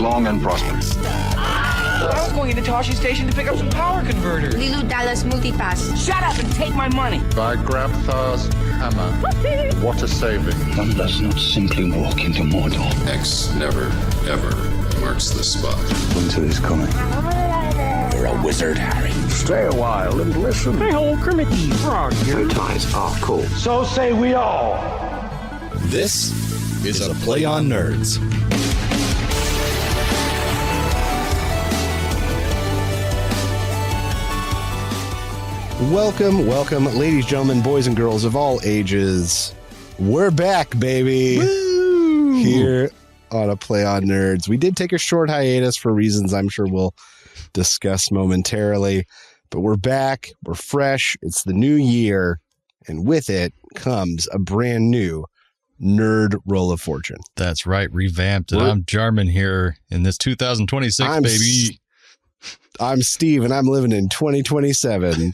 long and prosperous. I was going into Toshi Station to pick up some power converters. Lilu Dallas Multipass. Shut up and take my money. By Grabthar's hammer. What a saving. One does not simply walk into Mordor. X never, ever marks the spot. Winter is coming. You're a wizard, Harry. Stay a while and listen. Hey, old Kermit the Frog. Your ties are cool. So say we all. This is a Play on Nerds. Welcome, ladies, gentlemen, boys, and girls of all ages. We're back, baby. Woo! Here on a Play on Nerds. We did take a short hiatus for reasons I'm sure we'll discuss momentarily, but we're back. We're fresh. It's the new year, and with it comes a brand new Nerd Roll of Fortune. That's right, revamped. And I'm Jarman here in this 2026, baby. I'm Steve, and I'm living in 2027.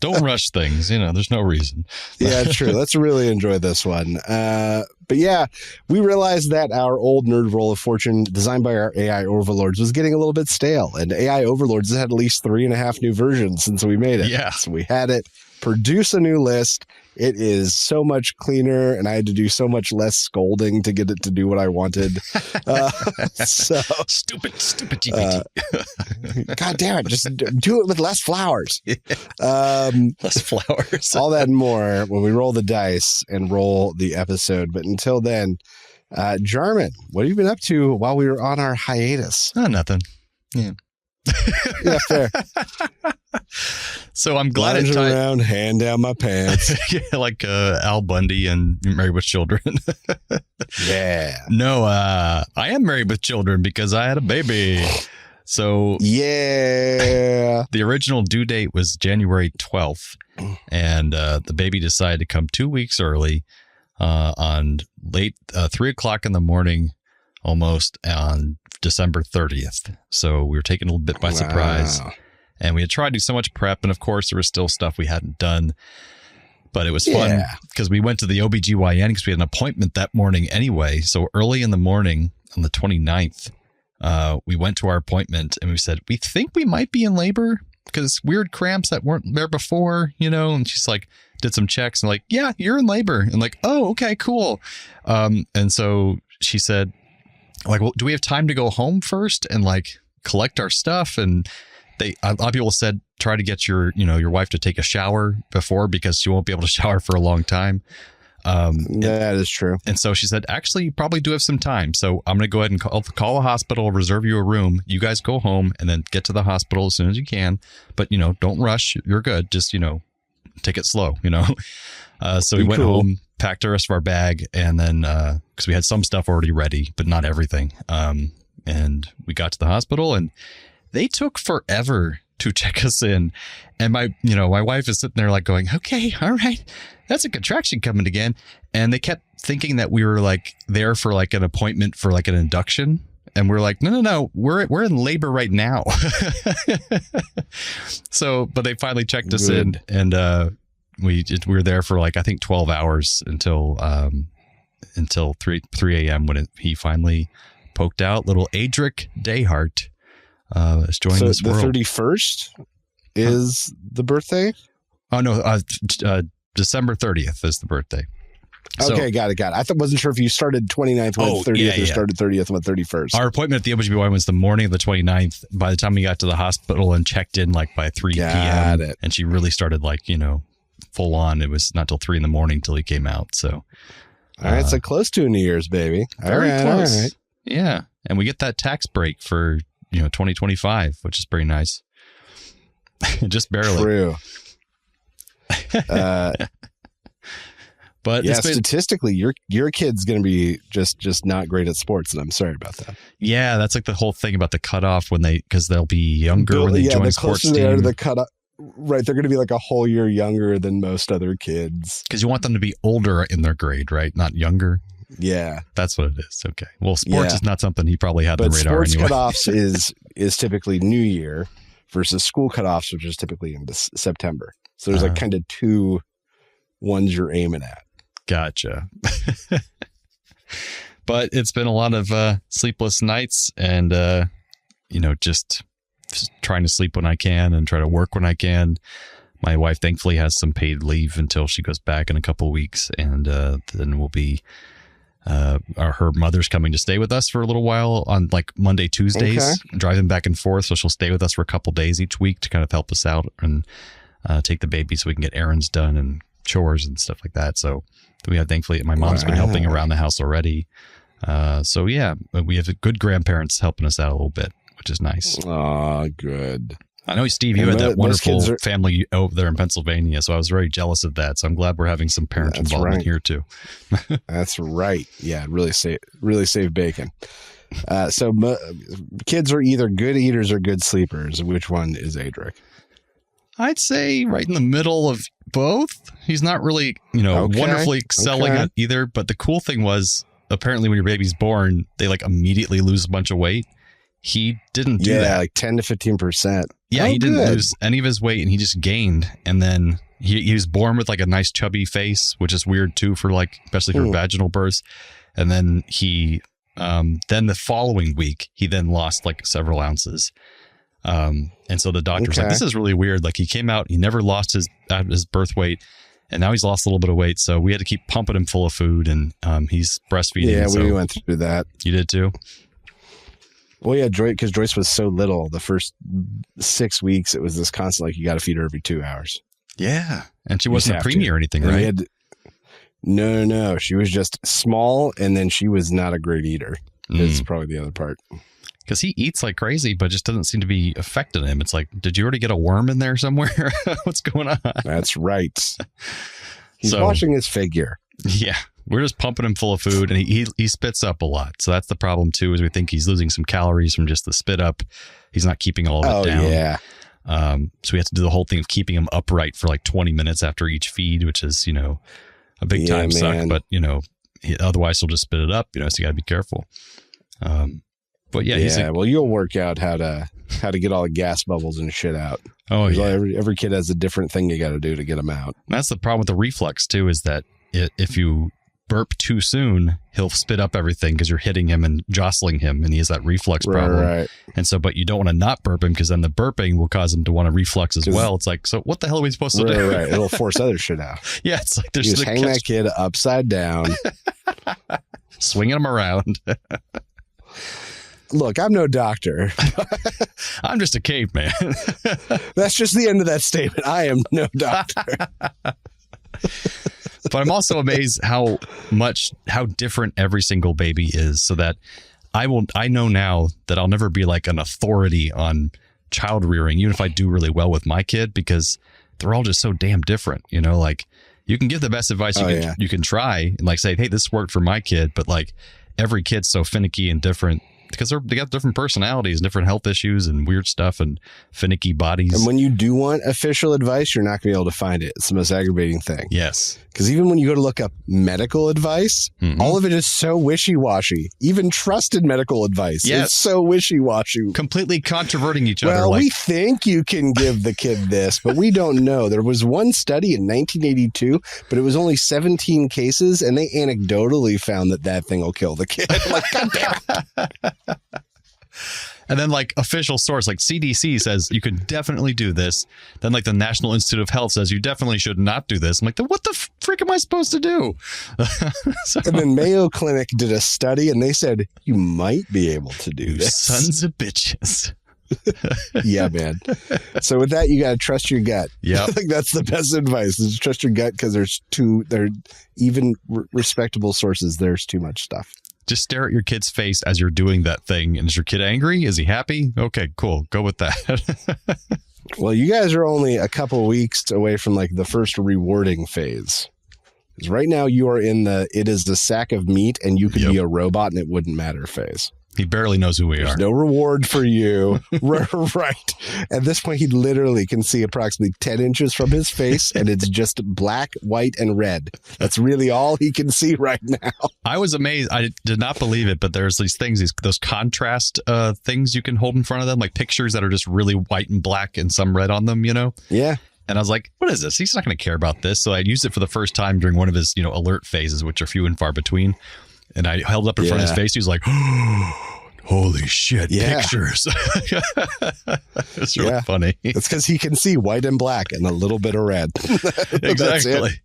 Don't rush things. There's no reason. Yeah, true. Let's really enjoy this one. But yeah, we realized that our old Nerd Roll of Fortune, designed by our AI overlords, was getting a little bit stale. And AI overlords has had at least 3.5 new versions since we made it. Yeah. So we had it produce a new list. It is so much cleaner, and I had to do so much less scolding to get it to do what I wanted. So Stupid GPT. God damn it, just do it with less flowers. Less flowers. All that and more when we roll the dice and roll the episode. But until then, Jarman, what have you been up to while we were on our hiatus? Oh, nothing. Yeah. Yeah, fair. So I'm glad Lounging around, hand down my pants. Yeah, like Al Bundy and Married with Children. Yeah. No, I am married with children because I had a baby. So yeah, the original due date was January 12th, and the baby decided to come 2 weeks early on late 3 o'clock in the morning, almost on December 30th. So we were taken a little bit by surprise. Wow. And we had tried to do so much prep, and of course there was still stuff we hadn't done. But it was fun because we went to the OBGYN because we had an appointment that morning anyway. So early in the morning on the 29th, we went to our appointment and we said, we think we might be in labor because weird cramps that weren't there before, and she's like, did some checks and like, yeah, you're in labor. And like, oh, okay, cool. And so she said, like, well, do we have time to go home first and like collect our stuff? And a lot of people said, try to get your wife to take a shower before because she won't be able to shower for a long time. That is true. And so she said, actually, you probably do have some time. So I'm going to go ahead and call a hospital, reserve you a room. You guys go home and then get to the hospital as soon as you can. But, don't rush. You're good. Just, take it slow, So we went home, packed the rest of our bag, and then because we had some stuff already ready, but not everything. And we got to the hospital and they took forever to check us in. And my wife is sitting there like going, okay, all right, that's a contraction coming again. And they kept thinking that we were like there for like an appointment for like an induction. And we're like, no, we're in labor right now. So, but they finally checked us in, and we were there for like, I think 12 hours until 3 a.m. when he finally poked out little Adric Dayhart. Is joining this world. The 31st is the birthday? Oh, no. December 30th is the birthday. Okay, got it. I wasn't sure if you started 29th with 30th or started 30th with 31st. Our appointment at the OBGYN was the morning of the 29th. By the time we got to the hospital and checked in like by 3 p.m. And she really started like, full on. It was not till 3 in the morning till he came out. So, all right, so close to New Year's, baby. Very close. All right. Yeah. And we get that tax break for 2025, which is pretty nice. Just barely. True. But yeah, statistically, your kid's going to be just not great at sports, and I'm sorry about that. Yeah, that's like the whole thing about the cutoff because they'll be younger when they join a sports team. They are to the cutoff. Right, they're going to be like a whole year younger than most other kids. Because you want them to be older in their grade, right? Not younger. Yeah, that's what it is. Okay. Well, sports is not something he probably had on the radar sports anyway. Cutoffs is typically New Year versus school cutoffs, which is typically in September. So there's like kind of two ones you're aiming at. Gotcha. But it's been a lot of sleepless nights and, just trying to sleep when I can and try to work when I can. My wife thankfully has some paid leave until she goes back in a couple of weeks. And then we'll be, her mother's coming to stay with us for a little while on like Monday, Tuesdays, driving back and forth. So she'll stay with us for a couple days each week to kind of help us out and take the baby so we can get errands done and chores and stuff like that. So we have, thankfully, my mom's been helping around the house already. So yeah, we have good grandparents helping us out a little bit, which is nice. Oh, good. I know, Steve, you had that wonderful family over there in Pennsylvania, so I was very jealous of that. So I'm glad we're having some parent involvement here too. That's right. Yeah, really save bacon. So kids are either good eaters or good sleepers. Which one is Adric? I'd say right in the middle of both. He's not really, wonderfully excelling at either. But the cool thing was, apparently when your baby's born, they like immediately lose a bunch of weight. He didn't do that. Yeah, like 10 to 15%. Yeah, he didn't lose any of his weight, and he just gained. And then he was born with like a nice chubby face, which is weird too for like, especially for vaginal births. And then he, then the following week, he then lost like several ounces. And so the doctor was like, this is really weird. Like he came out, he never lost his birth weight, and now he's lost a little bit of weight. So we had to keep pumping him full of food, and he's breastfeeding. Yeah, so we went through that. You did too? Well, yeah, because Joyce was so little, the first 6 weeks, it was this constant, like, you got to feed her every 2 hours. Yeah. And she wasn't a preemie or anything, right? No. She was just small, and then she was not a great eater. Is probably the other part. Because he eats like crazy, but just doesn't seem to be affecting him. It's like, did you already get a worm in there somewhere? What's going on? That's right. He's watching his figure. Yeah. We're just pumping him full of food, and he spits up a lot. So that's the problem too, is we think he's losing some calories from just the spit up. He's not keeping all of it down. Yeah. So we have to do the whole thing of keeping him upright for like 20 minutes after each feed, which is, a big time suck. But, otherwise he'll just spit it up, so you got to be careful. But yeah, well, you'll work out how to get all the gas bubbles and shit out. Oh, yeah. Every kid has a different thing you got to do to get them out. And that's the problem with the reflux too, is that if you burp too soon, he'll spit up everything because you're hitting him and jostling him, and he has that reflux problem. Right. And so, but you don't want to not burp him, because then the burping will cause him to want to reflux as well. It's like, so what the hell are we supposed to do? Right. It'll force other shit out. Yeah, it's like there's just hang that kid upside down, swinging him around. Look, I'm no doctor. I'm just a caveman. That's just the end of that statement. I am no doctor. But I'm also amazed how different every single baby is, so that I know now that I'll never be like an authority on child rearing, even if I do really well with my kid, because they're all just so damn different. Like you can give the best advice you can try, and like say, hey, this worked for my kid, but like every kid's so finicky and different, because they got different personalities, different health issues, and weird stuff, and finicky bodies. And when you do want official advice, you're not going to be able to find it. It's the most aggravating thing. Yes. Because even when you go to look up medical advice, all of it is so wishy-washy. Even trusted medical advice is so wishy-washy. Completely controverting each other. Well, we think you can give the kid this, but we don't know. There was one study in 1982, but it was only 17 cases, and they anecdotally found that thing will kill the kid. I'm like, God damn it. And then like official source, like CDC says you can definitely do this. Then like the National Institute of Health says you definitely should not do this. I'm like, what the frick am I supposed to do? And then Mayo Clinic did a study, and they said you might be able to do this. Sons of bitches. Yeah, man. So with that, you got to trust your gut. Yeah. I think that's the best advice, is trust your gut, because they're even respectable sources. There's too much stuff. Just stare at your kid's face as you're doing that thing. And is your kid angry? Is he happy? Okay, cool. Go with that. Well, you guys are only a couple weeks away from like the first rewarding phase. Because right now you are in it is the sack of meat and you could be a robot and it wouldn't matter phase. He barely knows who we There's are. No reward for you. Right. At this point, he literally can see approximately 10 inches from his face, and it's just black, white, and red. That's really all he can see right now. I was amazed. I did not believe it, but there's these things, those contrast things you can hold in front of them, like pictures that are just really white and black and some red on them, Yeah. And I was like, what is this? He's not going to care about this. So I used it for the first time during one of his, alert phases, which are few and far between. And I held up in front of his face. He was like, holy shit, pictures. It's really funny. It's because he can see white and black and a little bit of red. Exactly.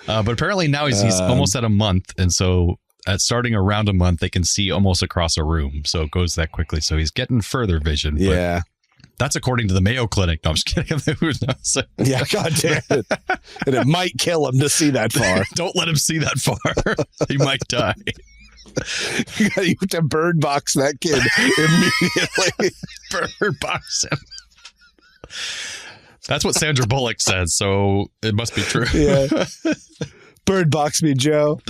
But apparently now he's almost at a month. And so at starting around a month, they can see almost across a room. So it goes that quickly. So he's getting further vision. Yeah. That's according to the Mayo Clinic. No, I'm just kidding. Who knows? Yeah, God damn it. And it might kill him to see that far. Don't let him see that far. He might die. You have to bird box that kid immediately. Bird box him. That's what Sandra Bullock says, so it must be true. Yeah. Bird box me, Joe.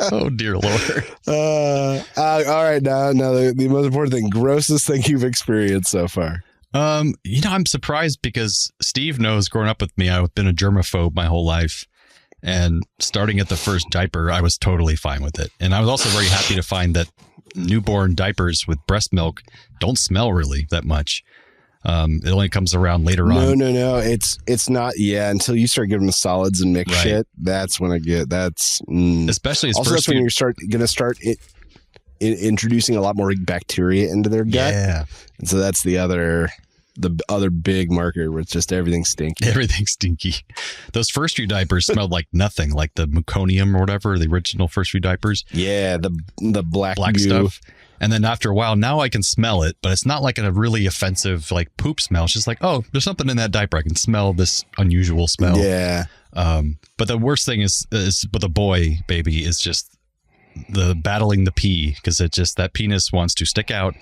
Oh, dear Lord. All right, now the most important thing, grossest thing you've experienced so far. I'm surprised because Steve knows growing up with me, I've been a germaphobe my whole life. And starting at the first diaper, I was totally fine with it. And I was also very happy to find that newborn diapers with breast milk don't smell really that much. It only comes around later on. No. It's not. Yeah, until you start giving them solids and mixed shit, that's when I get. Especially as also that's when you're going to start introducing a lot more bacteria into their gut. Yeah, and so that's the other big marker where it's just everything's stinky. Everything's stinky. Those first few diapers smelled like nothing, like the meconium or whatever, the original first few diapers. Yeah, the black stuff. And then after a while, now I can smell it, but it's not like a really offensive like poop smell. It's just like, oh, there's something in that diaper. I can smell this unusual smell. Yeah. But the worst thing is with a boy baby is just the battling the pee, because it just, that penis wants to stick out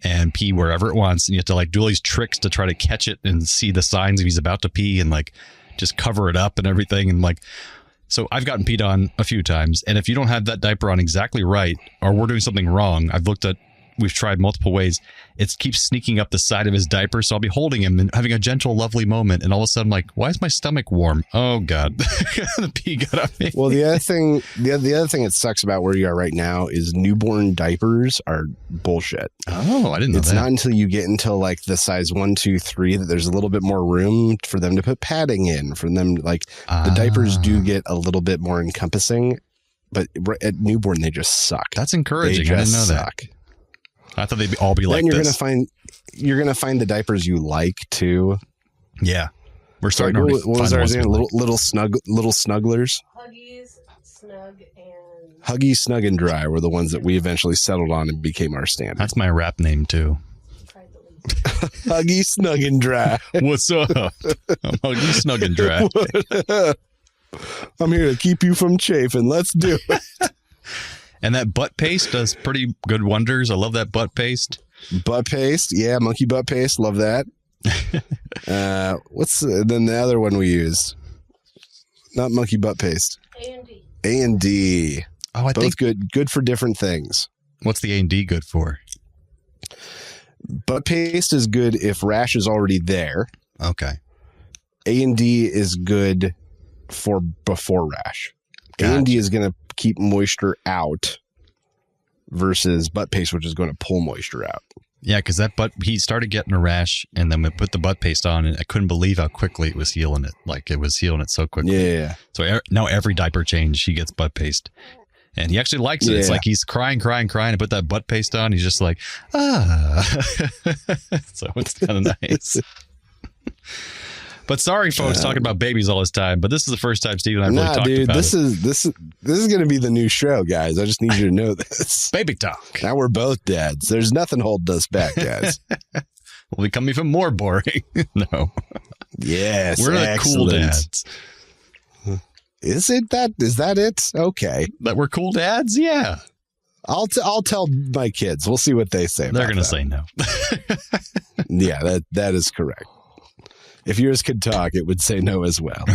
and pee wherever it wants. And you have to like do all these tricks to try to catch it and see the signs if he's about to pee and like just cover it up and everything. And like, so I've gotten peed on a few times. And if you don't have that diaper on exactly right, or we're doing something wrong, we've tried multiple ways. It keeps sneaking up the side of his diaper. So I'll be holding him and having a gentle, lovely moment. And all of a sudden, I'm like, why is my stomach warm? Oh God, the pee got on me. Well, the other thing that sucks about where you are right now is newborn diapers are bullshit. Oh, I didn't know that. It's not until you get into like the size 1, 2, 3 that there's a little bit more room for them to put padding in. For them, like the diapers do get a little bit more encompassing, but at newborn they just suck. That's encouraging. I didn't know that. I thought they'd all be like this. You're gonna find the diapers you like too. Yeah, we're starting to what was ours? Little snugglers. Huggy, Snug, and Dry were the ones that we eventually settled on and became our standard. That's my rap name too. Huggy, Snug, and Dry. What's up? I'm Huggy, Snug, and Dry. I'm here to keep you from chafing. Let's do it. And that butt paste does pretty good wonders. I love that butt paste. Butt paste. Yeah, monkey butt paste. Love that. What's then the other one we used? Not monkey butt paste. A&D. A&D. Oh, Both good for different things. What's the A&D good for? Butt paste is good if rash is already there. Okay. A&D is good for before rash. Gotcha. A&D is going to keep moisture out versus butt paste, which is going to pull moisture out. Yeah, because he started getting a rash, and then we put the butt paste on, and I couldn't believe how quickly it was healing it. Like, it was healing it so quickly. Yeah. So now every diaper change, he gets butt paste. And he actually likes it. Yeah. It's like he's crying, and put that butt paste on. He's just like, So it's kind of nice. But sorry, folks, talking about babies all this time. But this is the first time Steve and I really talked about it. This is going to be the new show, guys. I just need you to know this. Baby talk. Now we're both dads. There's nothing holding us back, guys. We'll become even more boring. No. Yes, we're the cool dads. Is that it? Okay. That we're cool dads? Yeah. I'll tell my kids. We'll see what they say. They're going to say no. Yeah, that is correct. If yours could talk, it would say no as well.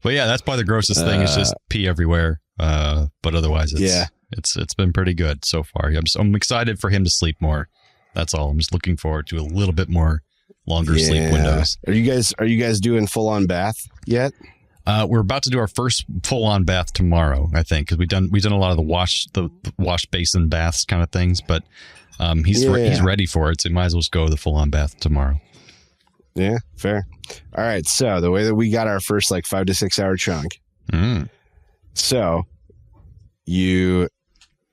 But yeah, that's probably the grossest thing. It's just pee everywhere. But otherwise, it's been pretty good so far. I'm excited for him to sleep more. That's all. I'm just looking forward to a little bit more longer sleep windows. Are you guys doing full on bath yet? We're about to do our first full on bath tomorrow, I think, because we've done a lot of the wash basin baths kind of things. But he's ready for it, so he might as well just go the full on bath tomorrow. Yeah, fair. All right. So the way that we got our first like 5 to 6 hour chunk So you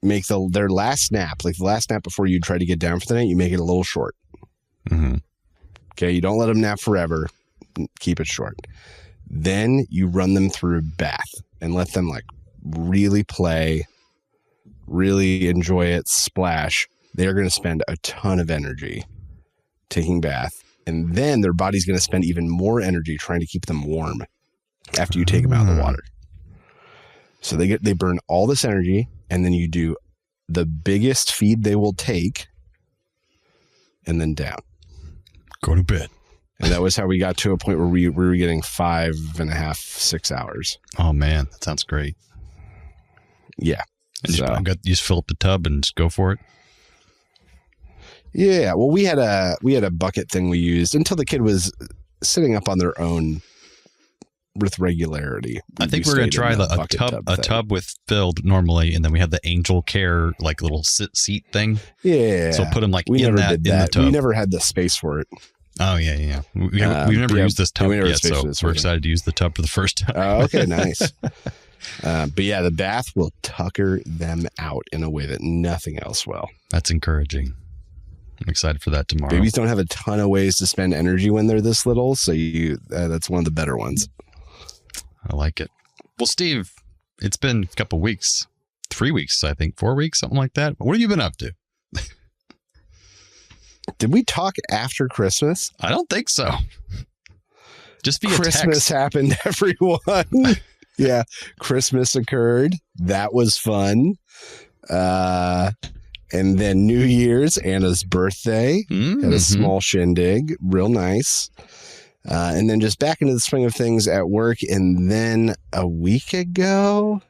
make their last nap, like the last nap before you try to get down for the night, you make it a little short. Okay, you don't let them nap forever. Keep it short. Then you run them through a bath and let them like really play, really enjoy it, splash. They're going to spend a ton of energy taking bath. And then their body's going to spend even more energy trying to keep them warm after you take them out of the water. So they burn all this energy, and then you do the biggest feed they will take, and then down. Go to bed. And that was how we got to a point where we were getting 5.5, 6 hours. Oh man, that sounds great. Yeah. And you just fill up the tub and just go for it. Yeah. Well, we had a bucket thing we used until the kid was sitting up on their own with regularity. I think we're going to try a tub with filled normally, and then we have the Angel Care like little seat thing. Yeah. So put them like we in never did that. In the tub. We never had the space for it. Oh yeah. We've never used this tub yet, so we're excited to use the tub for the first time. Oh, okay, nice. But yeah, the bath will tucker them out in a way that nothing else will. That's encouraging. I'm excited for that tomorrow. Babies don't have a ton of ways to spend energy when they're this little, so that's one of the better ones. I like it. Well, Steve, it's been a couple weeks, 3 weeks, I think, 4 weeks, something like that. What have you been up to? Did we talk after Christmas? I don't think so. Just via Christmas text. Happened, everyone. Yeah, Christmas occurred. That was fun. And then New Year's, Anna's birthday, had a small shindig, real nice. And then just back into the swing of things at work. And then a week ago,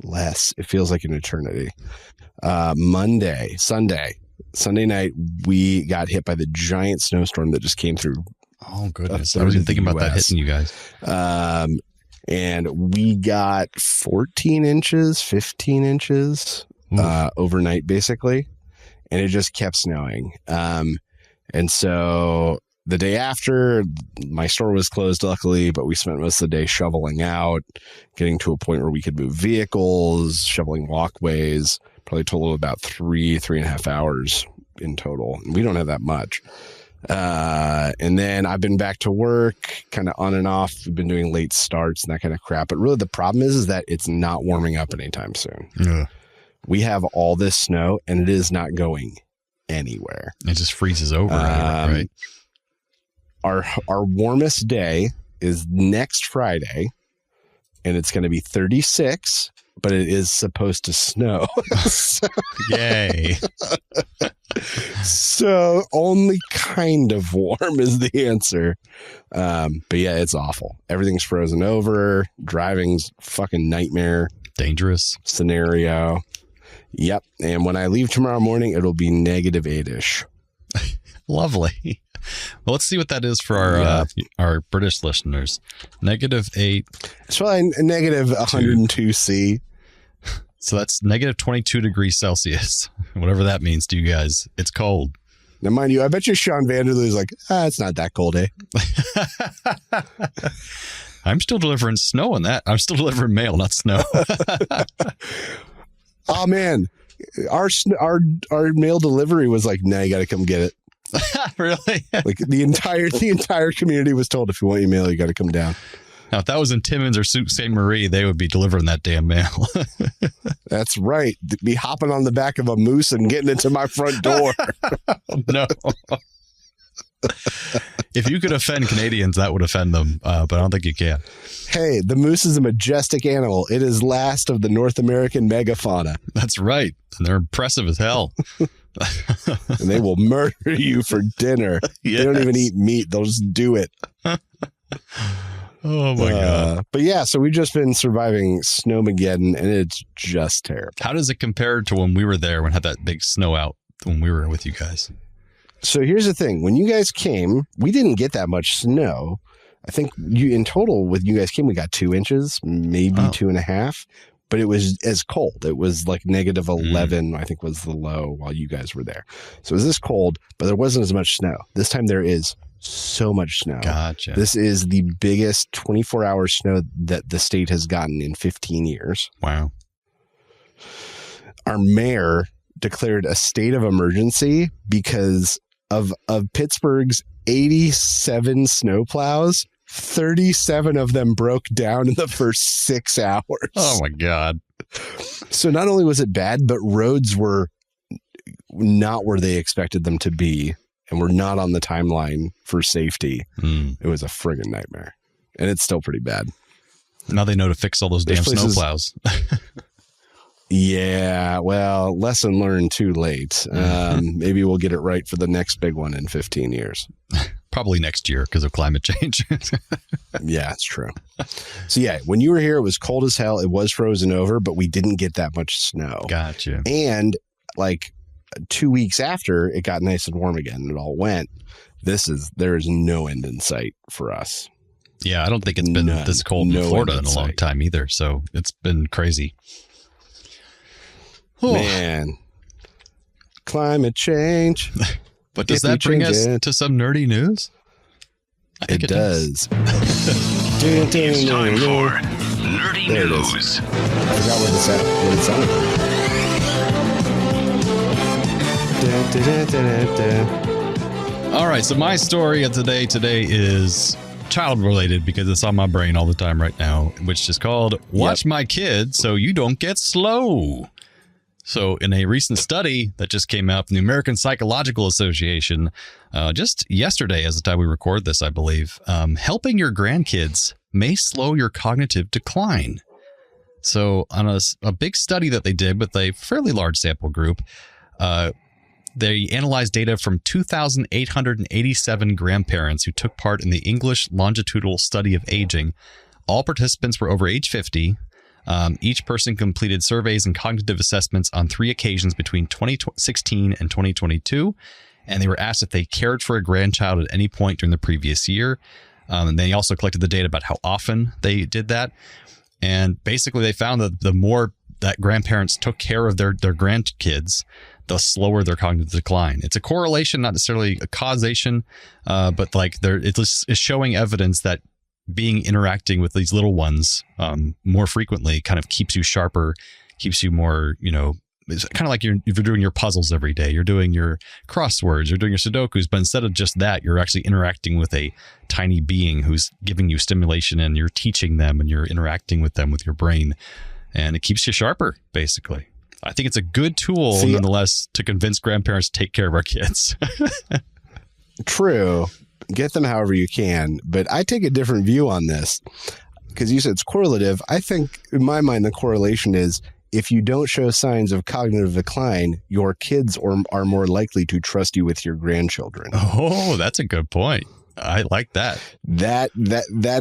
it feels like an eternity. Sunday night, we got hit by the giant snowstorm that just came through. Oh, goodness. I was even thinking about that hitting you guys. And we got 14 inches, 15 inches overnight, basically. And it just kept snowing. And so the day after, my store was closed, luckily, but we spent most of the day shoveling out, getting to a point where we could move vehicles, shoveling walkways. Probably total of about 3.5 hours in total. We don't have that much. And then I've been back to work kind of on and off. We've been doing late starts and that kind of crap. But really the problem is that it's not warming up anytime soon. Yeah. We have all this snow and it is not going anywhere. It just freezes over, right? Our warmest day is next Friday, and it's going to be 36, but it is supposed to snow. Yay. So only kind of warm is the answer. But yeah, it's awful. Everything's frozen over. Driving's fucking nightmare. Dangerous scenario. Yep. And when I leave tomorrow morning, it'll be -8-ish. Lovely. Well, let's see what that is for our British listeners. -8. It's probably -102°C. So that's -22 degrees Celsius. Whatever that means to you guys. It's cold. Now, mind you, I bet you Sean Vanderloo's like, it's not that cold, eh? I'm still delivering snow on that. I'm still delivering mail, not snow. Oh, man. Our mail delivery was like, you got to come get it. Really? Like the entire community was told, if you want your mail, you got to come down. Now, if that was in Timmins or Sault Ste. Marie, they would be delivering that damn mail. That's right. Be hopping on the back of a moose and getting into my front door. No. If you could offend Canadians, that would offend them, but I don't think you can. Hey, the moose is a majestic animal. It is last of the North American megafauna. That's right. And they're impressive as hell. And they will murder you for dinner. Yes. They don't even eat meat. They'll just do it. Oh, my God. But yeah, so we've just been surviving Snowmageddon, and it's just terrible. How does it compare to when we were there, when we had that big snow out, when we were with you guys? So here's the thing. When you guys came, we didn't get that much snow. I think in total, when you guys came, we got 2 inches, maybe 2.5. But it was as cold. It was like -11, I think was the low while you guys were there. So it was this cold, but there wasn't as much snow. This time there is So much snow. Gotcha. This is the biggest 24-hour snow that the state has gotten in 15 years. Wow. Our mayor declared a state of emergency because of Pittsburgh's 87 snowplows. 37 of them broke down in the first 6 hours. Oh my God. So not only was it bad, but roads were not where they expected them to be and were not on the timeline for safety. It was a friggin' nightmare. And it's still pretty bad. Now they know to fix all those damn snowplows. Yeah, well, lesson learned too late. Maybe we'll get it right for the next big one in 15 years. Probably next year because of climate change. Yeah, it's true. So yeah, when you were here, it was cold as hell. It was frozen over, but we didn't get that much snow. Gotcha. And like 2 weeks after, it got nice and warm again. It all went. There is no end in sight for us. Yeah, I don't think it's been this cold in Florida in a long time either. So it's been crazy. Man, climate change. But does that bring us to some nerdy news? It does. It's time for Nerdy There it News. is. I forgot what it sounded. All right, so my story of today is child related because it's on my brain all the time right now, which is called Watch My Kid So You Don't Get Slow. So in a recent study that just came out from the American Psychological Association, just yesterday, as the time we record this, I believe, helping your grandkids may slow your cognitive decline. So on a big study that they did with a fairly large sample group, they analyzed data from 2,887 grandparents who took part in the English longitudinal study of aging. All participants were over age 50. Each person completed surveys and cognitive assessments on 3 occasions between 2016 and 2022, and they were asked if they cared for a grandchild at any point during the previous year. And they also collected the data about how often they did that. And basically, they found that the more that grandparents took care of their grandkids, the slower their cognitive decline. It's a correlation, not necessarily a causation, but like it's showing evidence that interacting with these little ones more frequently kind of keeps you sharper, keeps you more, it's kind of like if you're doing your puzzles every day, you're doing your crosswords, you're doing your Sudokus, but instead of just that, you're actually interacting with a tiny being who's giving you stimulation and you're teaching them and you're interacting with them with your brain, and it keeps you sharper, basically. I think it's a good tool, nonetheless, to convince grandparents to take care of our kids. True. Get them however you can. But I take a different view on this because you said it's correlative. I think in my mind, the correlation is if you don't show signs of cognitive decline, your kids are more likely to trust you with your grandchildren. Oh, that's a good point. I like that. That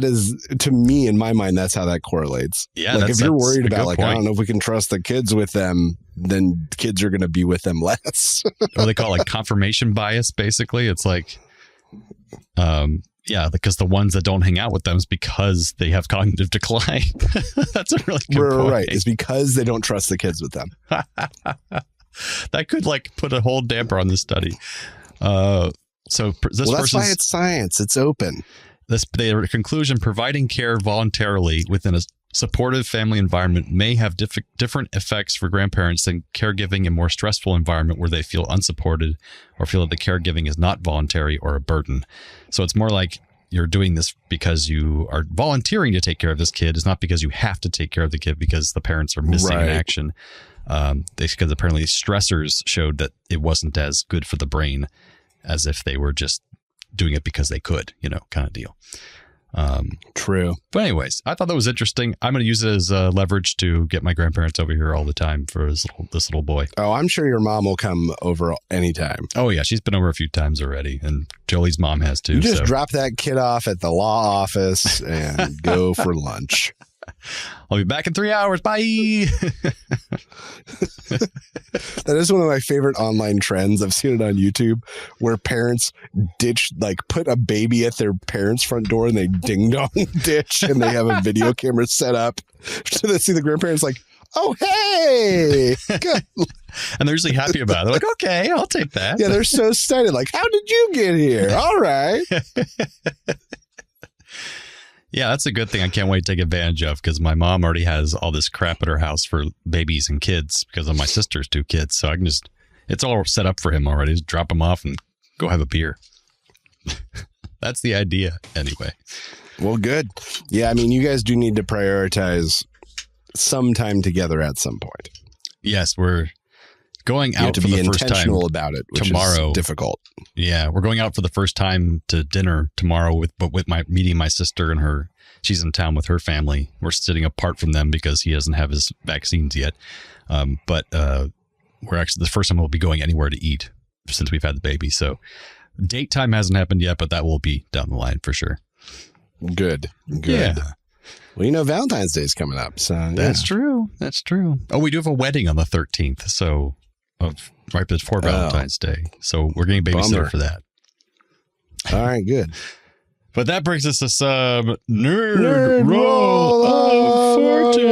is, to me, in my mind, that's how that correlates. Yeah, like if you're worried about point. I don't know if we can trust the kids with them, then kids are going to be with them less. What they call confirmation bias, basically. It's like, because the ones that don't hang out with them is because they have cognitive decline. That's a really good point. Right. It's because they don't trust the kids with them. That could put a whole damper on this study. That's why it's science. It's open. Their conclusion: providing care voluntarily within a supportive family environment may have different effects for grandparents than caregiving in a more stressful environment where they feel unsupported or feel that the caregiving is not voluntary or a burden. So it's more like you're doing this because you are volunteering to take care of this kid. It's not because you have to take care of the kid because the parents are missing in action. Because apparently stressors showed that it wasn't as good for the brain as if they were just doing it because they could, kind of deal. True. But anyways, I thought that was interesting. I'm going to use it as leverage to get my grandparents over here all the time for this little boy. Oh, I'm sure your mom will come over anytime. Oh, yeah. She's been over a few times already. And Jolie's mom has too. You just drop that kid off at the law office and go for lunch. I'll be back in 3 hours. Bye. That is one of my favorite online trends. I've seen it on YouTube where parents put a baby at their parents' front door and they ding dong ditch and they have a video camera set up so they see the grandparents oh, hey. Good. And they're usually happy about it. They're like, okay, I'll take that. Yeah, they're so excited. Like, how did you get here? All right. Yeah, that's a good thing I can't wait to take advantage of because my mom already has all this crap at her house for babies and kids because of my sister's 2 kids. So I can just, it's all set up for him already. Just drop him off and go have a beer. That's the idea anyway. Well, good. Yeah, I mean, you guys do need to prioritize some time together at some point. Yes, we're going You have out to for be the first time intentional about it, which tomorrow. is difficult. Yeah, we're going out for the first time to dinner tomorrow with meeting my sister and her. She's in town with her family. We're sitting apart from them because he doesn't have his vaccines yet. But we're actually the first time we'll be going anywhere to eat since we've had the baby. So date time hasn't happened yet, but that will be down the line for sure. Good. Yeah. Well, you know, Valentine's Day is coming up. So That's true. That's true. Oh, we do have a wedding on the 13th. So right before Valentine's Day. So we're getting a babysitter for that. All right, good. But that brings us to some Nerd Roll of Fortune.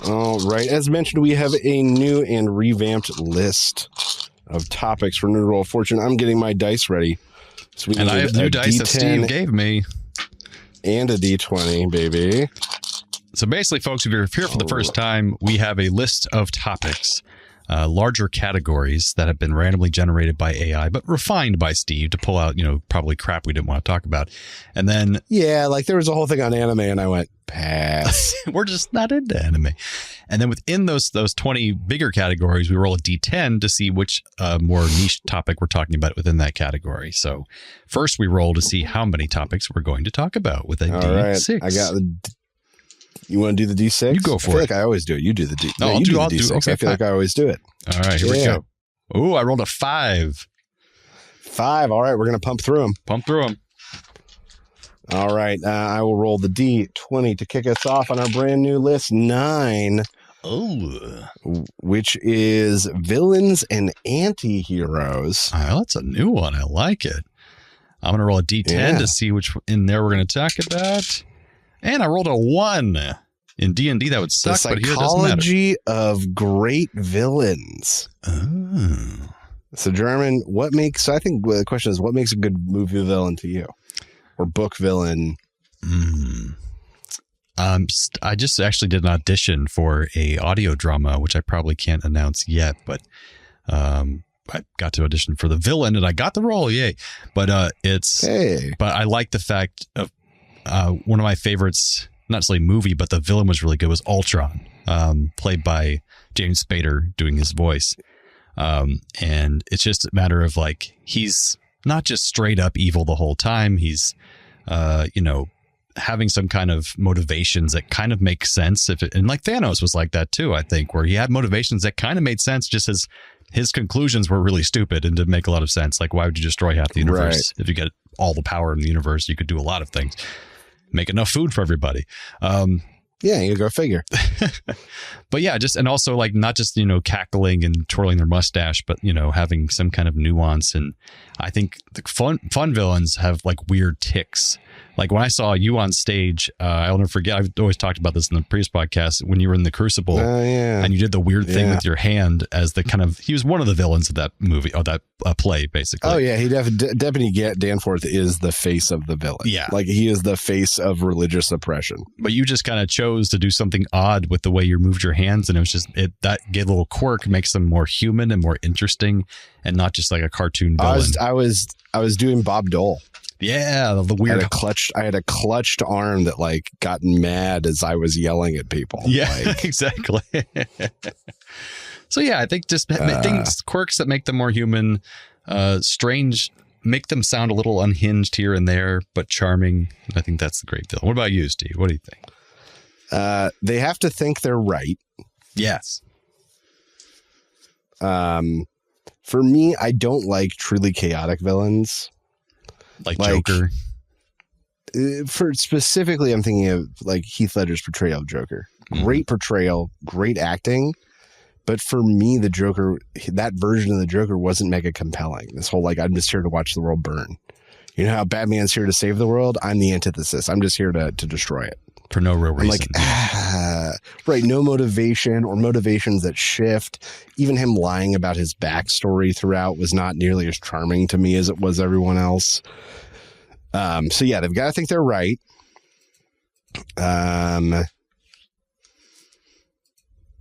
All right. As mentioned, we have a new and revamped list of topics for Nerd Roll of Fortune. I'm getting my dice ready. So and I have new dice that Steve gave me. And a D20, baby. So basically, folks, if you're here for the first time, we have a list of topics, larger categories that have been randomly generated by AI, but refined by Steve to pull out, probably crap we didn't want to talk about. And then... Yeah, like there was a whole thing on anime and I went, pass. We're just not into anime. And then within those 20 bigger categories, we roll a D10 to see which more niche topic we're talking about within that category. So first we roll to see how many topics we're going to talk about with a D6. Right. I got the... You want to do the D6? You go for it. I feel like I always do it. You do the D6. No, you do the D6. Okay, I feel like I always do it. All right, here we go. Oh, I rolled a 5. 5. All right, we're going to pump through them. Pump through them. All right, I will roll the D20 to kick us off on our brand new list. 9. Oh. Which is villains and anti-heroes. That's a new one. I like it. I'm going to roll a D10 to see which in there we're going to talk about. And I rolled a 1. In D&D, that would suck, but here it doesn't matter. The psychology of great villains. Oh. So, German, what makes... I think the question is, what makes a good movie villain to you? Or book villain? I just actually did an audition for a audio drama, which I probably can't announce yet, but I got to audition for the villain, and I got the role, yay. But but I like the fact of one of my favorites, not necessarily movie, but the villain was really good, was Ultron, played by James Spader doing his voice. And it's just a matter of like, he's not just straight up evil the whole time. He's, having some kind of motivations that kind of make sense. And like Thanos was like that too, I think, where he had motivations that kind of made sense, just as his conclusions were really stupid and didn't make a lot of sense. Like, why would you destroy half the universe? Right. If you get all the power in the universe, you could do a lot of things. Make enough food for everybody. Yeah, you go figure. But yeah, and also like not just, cackling and twirling their mustache, but, having some kind of nuance. And I think the fun villains have like weird tics. Like when I saw you on stage, I'll never forget, I've always talked about this in the previous podcast, when you were in the Crucible and you did the weird thing with your hand as the he was one of the villains of that movie, or that play, basically. Oh yeah, he Deputy Danforth is the face of the villain. Yeah. Like he is the face of religious oppression. But you just kind of chose to do something odd with the way you moved your hands, and it was just, that gave a little quirk, makes them more human and more interesting, and not just like a cartoon villain. I was doing Bob Dole. Yeah, the weird. I had a clutched arm that like got mad as I was yelling at people. Yeah, like, exactly. So yeah, I think just things, quirks that make them more human, strange, make them sound a little unhinged here and there, but charming. I think that's the great villain. What about you, Steve? What do you think? They have to think they're right. Yes. For me, I don't like truly chaotic villains. Like Joker. For specifically, I'm thinking of like Heath Ledger's portrayal of Joker. Great portrayal, great acting, But for me, the Joker, that version of the Joker wasn't mega compelling. This whole, like, I'm just here to watch the world burn. You know how Batman's here to save the world? I'm the antithesis. I'm just here to destroy it. For no real reason. Right. No motivation, or motivations that shift. Even him lying about his backstory throughout was not nearly as charming to me as it was everyone else. So yeah, they've got to think they're right.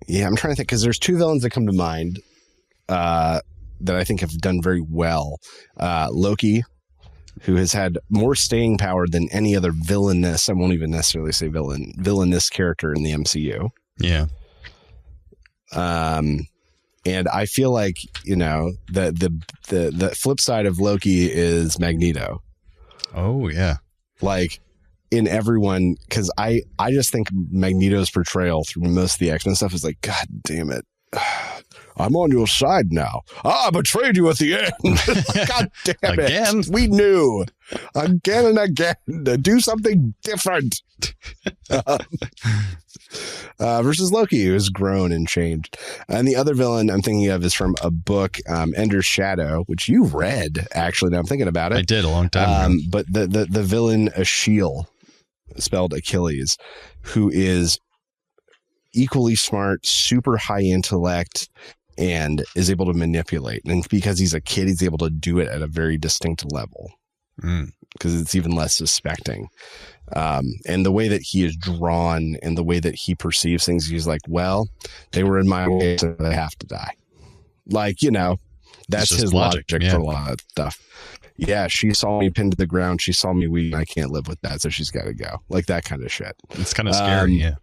Yeah, I'm trying to think, because there's two villains that come to mind that I think have done very well. Loki, who has had more staying power than any other villainous, I won't even necessarily say villainous character in the MCU. Yeah. And I feel like, you know, the flip side of Loki is Magneto. Oh, yeah. Like, in everyone, because I just think Magneto's portrayal through most of the X-Men stuff is like, God damn it, I'm on your side now. I betrayed you at the end. God damn Again? it. We knew. Again and again. Do something different. Versus Loki, who's grown and changed. And the other villain I'm thinking of is from a book, Ender's Shadow, which you read, actually, now I'm thinking about it. I did a long time ago. But the villain, Achille, spelled Achilles, who is equally smart, super high intellect, and is able to manipulate. And because he's a kid, he's able to do it at a very distinct level, because it's even less suspecting. And the way that he is drawn and the way that he perceives things, he's like, well, they were in my way, so they have to die. Like, you know, that's his logic for a lot of stuff. Yeah, she saw me pinned to the ground. She saw me weak. I can't live with that, so she's got to go. Like that kind of shit. It's kind of scary, yeah.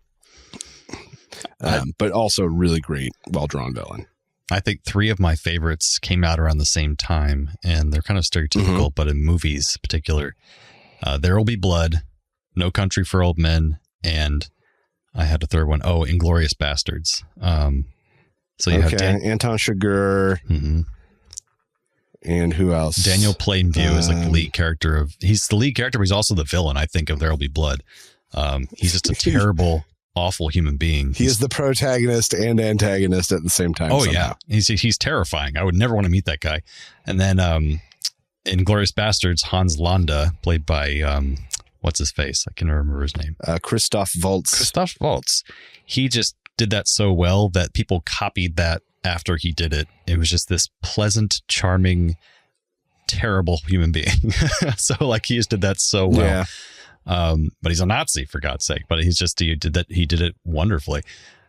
But also really great, well-drawn villain. I think 3 of my favorites came out around the same time, and they're kind of stereotypical, but in movies in particular. There Will Be Blood, No Country for Old Men, and I had a third one. Oh, Inglourious Bastards. So you have Anton Chigurh. And who else? Daniel Plainview is like the lead character he's the lead character, but he's also the villain, I think, of There Will Be Blood. He's just a terrible, awful human being. He is the protagonist and antagonist at the same time. Oh, somehow. yeah. He's terrifying. I would never want to meet that guy. And then in Inglourious Bastards, Hans Landa, played by, what's his face? I can't remember his name. Christoph Waltz. Christoph Waltz. He just did that so well that people copied that after he did it. It was just this pleasant, charming, terrible human being. So like he just did that so well. Yeah. But he's a Nazi, for God's sake. But he did it wonderfully.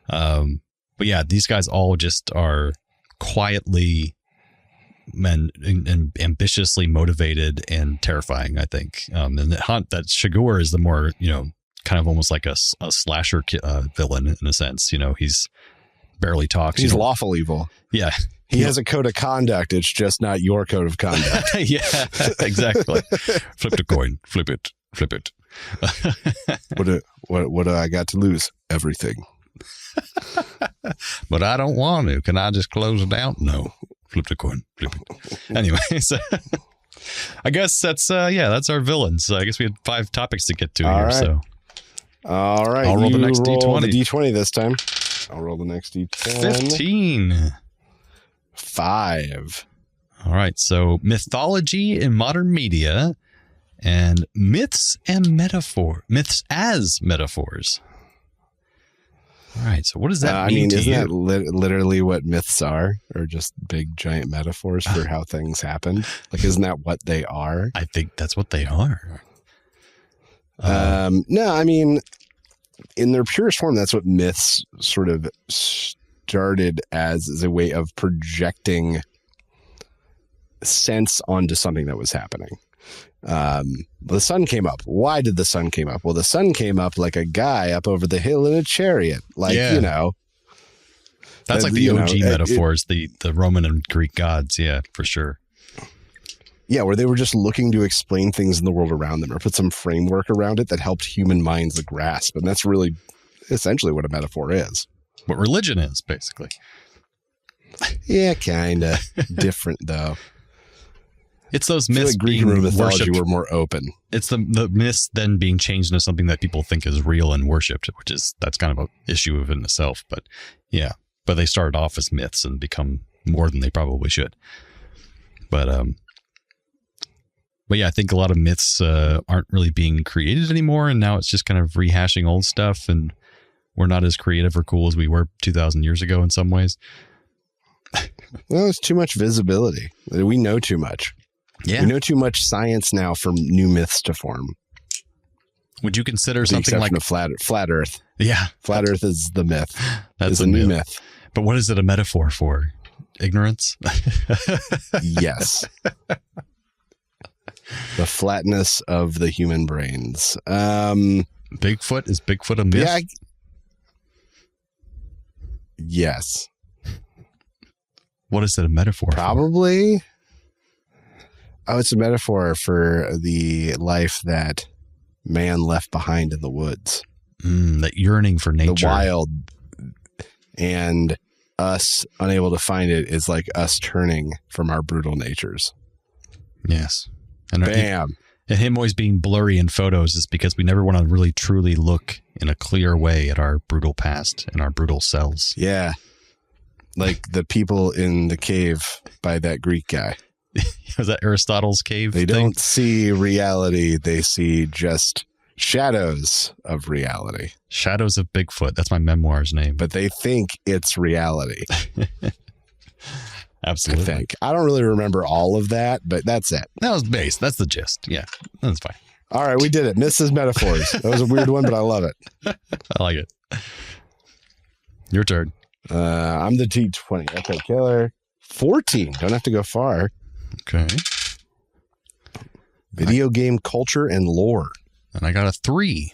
But yeah, these guys all just are quietly and ambitiously motivated and terrifying, I think. And that Chigurh is the more, you know, kind of almost like a slasher villain in a sense. You know, he's barely talks. He's lawful evil. Yeah. He has a code of conduct. It's just not your code of conduct. Yeah, exactly. Flip the coin. Flip it. Flip it. What do I got to lose? Everything. But I don't want to. Can I just close it out? No. Flip the coin. Flip it. Anyway, so I guess that's our villains. I guess we had 5 topics to get to here. Right. So all right. I'll roll the next D20. The D20 this time. I'll roll the next D10. 15. 5. All right. So mythology in modern media and myths and myths as metaphors. All right. So what does that mean to isn't you? that literally what myths are? Or just big giant metaphors for how things happen? Like, isn't that what they are? I think that's what they are. No, I mean, in their purest form, that's what myths sort of started as a way of projecting sense onto something that was happening. The sun came up. Why did the sun came up? Well, the sun came up like a guy up over the hill in a chariot. Like, you know. That's like the OG metaphors, the Roman and Greek gods. Yeah, for sure. Yeah, where they were just looking to explain things in the world around them or put some framework around it that helped human minds to grasp. And that's really essentially what a metaphor is. What religion is, basically. Yeah, kind of. Different, though. It's those myths like Greek and Roman mythology were more open. It's the myths then being changed into something that people think is real and worshipped, that's kind of an issue in itself. But yeah. but they started off as myths and become more than they probably should. But yeah, I think a lot of myths aren't really being created anymore, and now it's just kind of rehashing old stuff, and we're not as creative or cool as we were 2,000 years ago in some ways. Well, it's too much visibility. We know too much. Yeah. We know too much science now for new myths to form. Would you consider With the something like exception of flat Earth? Yeah, Flat Earth is the myth. that's a new myth. But what is it a metaphor for? Ignorance? Yes. The flatness of the human brains. Bigfoot? Is Bigfoot a myth? Yeah. Yes. What is it a metaphor Probably. Oh, it's a metaphor for the life that man left behind in the woods. That yearning for nature. The wild. And us unable to find it is like us turning from our brutal natures. Yes. And Bam. And him always being blurry in photos is because we never want to really truly look in a clear way at our brutal past and our brutal selves. Yeah. Like the people in the cave by that Greek guy. Was that Aristotle's cave They thing? don't see reality. They see just shadows of reality. Shadows of Bigfoot. That's my memoir's name. But they think it's reality. Absolutely. I think. I don't really remember all of that, but that's it. That was base. That's the gist. Yeah. That's fine. All right, we did it. Mrs. Metaphors. That was a weird one, but I love it. I like it. Your turn. I'm the T20. Okay, killer. 14. Don't have to go far. Okay. Video game culture and lore. And I got a 3.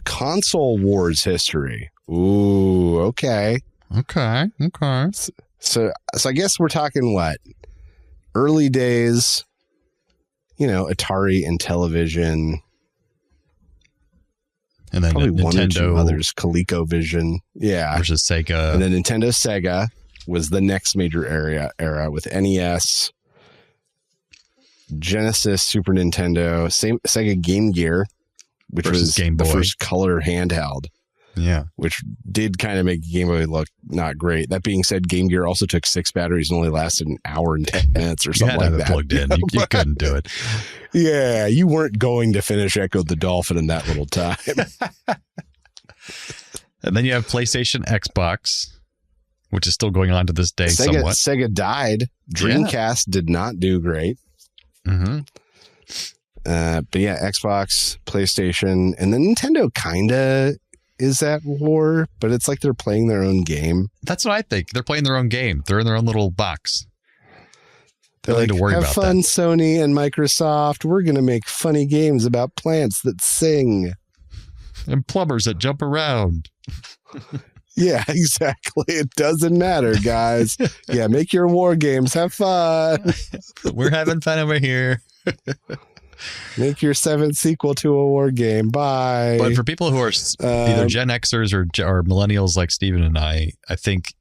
Console wars history. Ooh, okay. Okay. So I guess we're talking what? Early days, Atari and television. And then Probably Nintendo one or two others. ColecoVision. Yeah. versus Sega. And then Nintendo Sega was the next major era with NES, Genesis, Super Nintendo, Sega Game Gear, which Versus was Game the Boy. first color handheld, Yeah. which did kind of make Game Boy look not great. That being said, Game Gear also took 6 batteries and only lasted an hour and 10 minutes or You something had to like have that. it plugged in. You couldn't do it. Yeah, you weren't going to finish Echo the Dolphin in that little time. And then you have PlayStation, Xbox, which is still going on to this day somewhat. Sega died. Dreamcast did not do great. Mm-hmm. But yeah, Xbox, PlayStation, and then Nintendo kind of is at war, but it's like they're playing their own game. That's what I think. They're playing their own game. They're in their own little box. They They're don't need to worry have about fun, that. Sony and Microsoft. We're going to make funny games about plants that sing. And plumbers that jump around. Yeah, exactly. It doesn't matter, guys. Yeah, make your war games. Have fun. We're having fun over here. Make your 7th sequel to a war game. Bye. But for people who are either Gen Xers or millennials like Steven and I think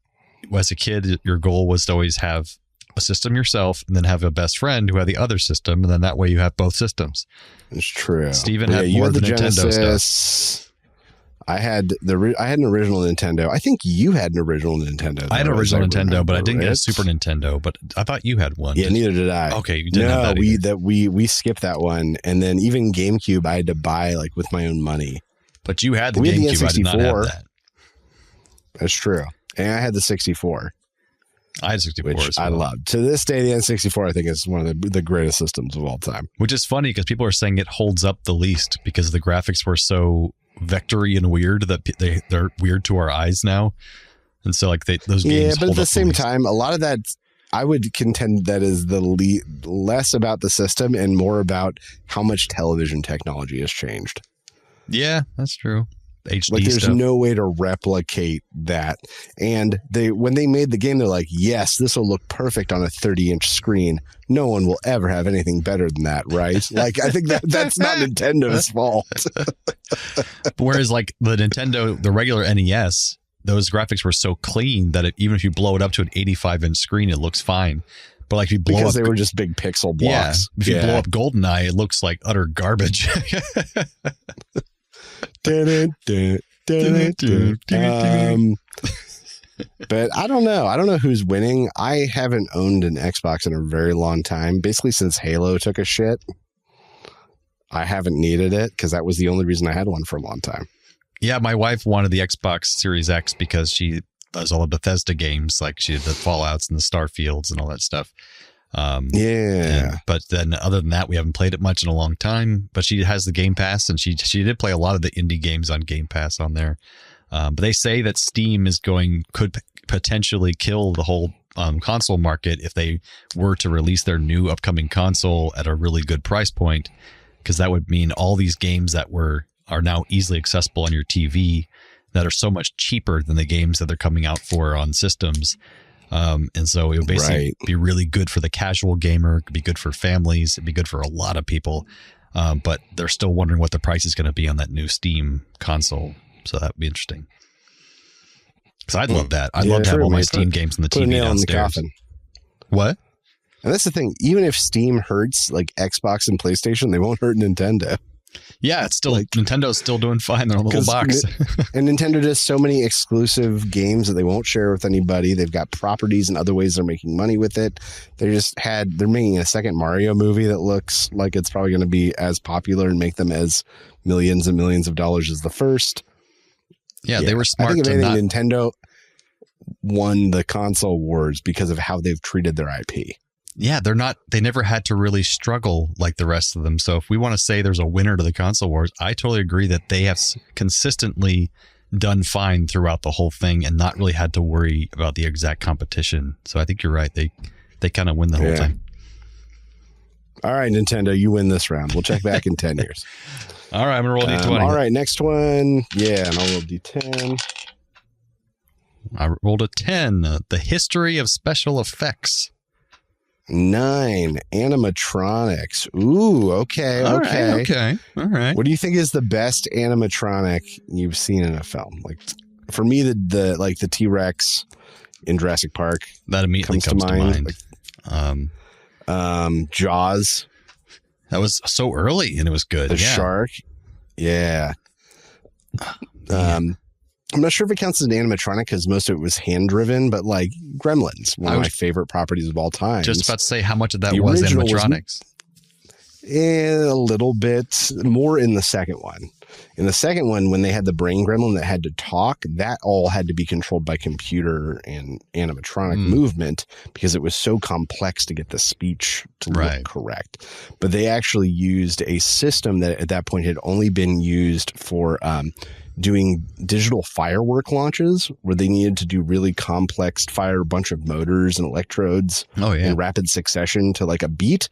as a kid, your goal was to always have a system yourself and then have a best friend who had the other system. And then that way you have both systems. It's true. Steven But had you more had of the the Nintendo Genesis. stuff. I had an original Nintendo. I think you had an original Nintendo. I had an though, as original Nintendo, but I didn't get a it. Super Nintendo. But I thought you had one. Yeah, neither did I. Okay, you didn't have that either. we skipped that one, and then even GameCube I had to buy like with my own money. But you had the We had the GameCube. I did not have N64. that. That's true, and I had the 64, I had 64 which as I well. loved. To this day, the N64 I think is one of the greatest systems of all time. Which is funny because people are saying it holds up the least because the graphics were so vectory and weird that they're weird to our eyes now. And so like those games Yeah, but hold at the up same least. time, a lot of that I would contend that is the less about the system and more about how much television technology has changed. Yeah, that's true. HD Like there's stuff. no way to replicate that. And when they made the game, they're like, yes, this will look perfect on a 30-inch screen. No one will ever have anything better than that, right? Like I think that's not Nintendo's fault. Whereas like the Nintendo, the regular NES, those graphics were so clean that even if you blow it up to an 85-inch screen, it looks fine. But like if you blow Because up, they were just big pixel blocks. If you blow up GoldenEye, it looks like utter garbage. But I don't know. I don't know who's winning. I haven't owned an Xbox in a very long time. Basically, since Halo took a shit, I haven't needed it because that was the only reason I had one for a long time. Yeah, my wife wanted the Xbox Series X because she does all the Bethesda games, like she did the Fallouts and the Starfields and all that stuff. But then other than that, we haven't played it much in a long time. But she has the Game Pass, and she did play a lot of the indie games on Game Pass on there. But they say that Steam could potentially kill the whole console market if they were to release their new upcoming console at a really good price point, because that would mean all these games that are now easily accessible on your TV that are so much cheaper than the games that they're coming out for on systems. And so it would basically be really good for the casual gamer. It could be good for families. It'd be good for a lot of people. But they're still wondering what the price is going to be on that new Steam console. So that would be interesting. Because I'd love that. I'd love to have all my Steam games on the TV downstairs. What? And that's the thing. Even if Steam hurts like Xbox and PlayStation, they won't hurt Nintendo. Yeah, it's still Nintendo's still doing fine. They're on a little box. And Nintendo does so many exclusive games that they won't share with anybody. They've got properties and other ways they're making money with it. They're making a second Mario movie that looks like it's probably going to be as popular and make them as millions and millions of dollars as the first. Yeah, they were smart. I think if anything, Nintendo won the console wars because of how they've treated their IP. Yeah, they never had to really struggle like the rest of them. So if we want to say there's a winner to the console wars, I totally agree that they have consistently done fine throughout the whole thing and not really had to worry about the exact competition. So I think you're right. They kind of win the whole thing. All right, Nintendo, you win this round. We'll check back in 10 years. All right, I'm going to roll D20. All right, next one. Yeah, and I'll roll D10. I rolled a 10. The history of special effects. 9, animatronics. Ooh, okay. All right. What do you think is the best animatronic you've seen in a film? Like, for me, the T-Rex in Jurassic Park that immediately comes to mind. Jaws. That was so early and it was good. The shark. Yeah. I'm not sure if it counts as an animatronic because most of it was hand driven, but like Gremlins, one of my favorite properties of all time. Just about to say how much of that was animatronics. A little bit more in the second one. In the second one, when they had the brain gremlin that had to talk, that all had to be controlled by computer and animatronic movement because it was so complex to get the speech to look correct. But they actually used a system that at that point had only been used for doing digital firework launches where they needed to do really complex fire a bunch of motors and electrodes in rapid succession to like a beat.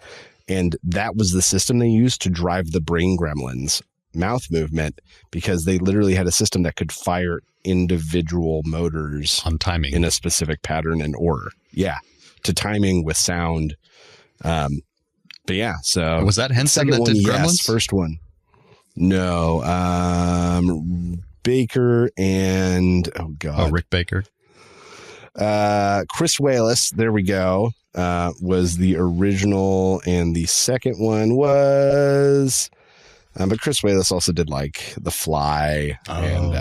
And that was the system they used to drive the brain gremlins mouth movement because they literally had a system that could fire individual motors on timing in a specific pattern and order. Yeah. To timing with sound. But yeah, so was that Henson that did Gremlins? Yes, first one. No, Baker and Rick Baker. Chris Wallace, there we go. Was the original, and the second one was, but Chris Wallace also did like The Fly and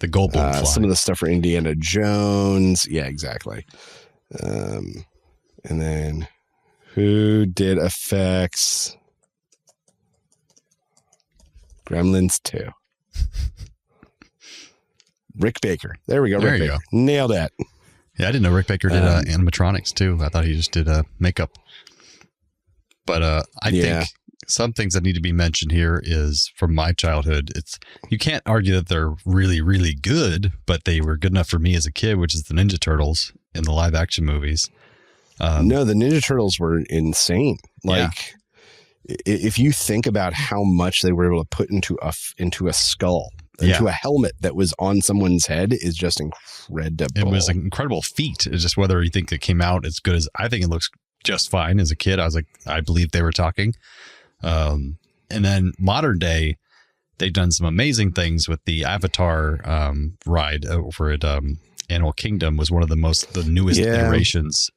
the Goldblum Fly. Some of the stuff for Indiana Jones. Yeah, exactly. And then who did effects? Gremlins 2. Rick Baker. There we go. Rick Baker. Nailed it. Yeah, I didn't know Rick Baker did animatronics too. I thought he just did makeup. But I think some things that need to be mentioned here is from my childhood. You can't argue that they're really, really good, but they were good enough for me as a kid, which is the Ninja Turtles in the live action movies. No, the Ninja Turtles were insane. Like, if you think about how much they were able to put into a skull, into a helmet that was on someone's head is just incredible. It was an incredible feat. It's just whether you think it came out as good as I think it looks just fine. As a kid, I was like, I believe they were talking. And then modern day, they've done some amazing things with the Avatar ride over at Animal Kingdom was one of the newest iterations.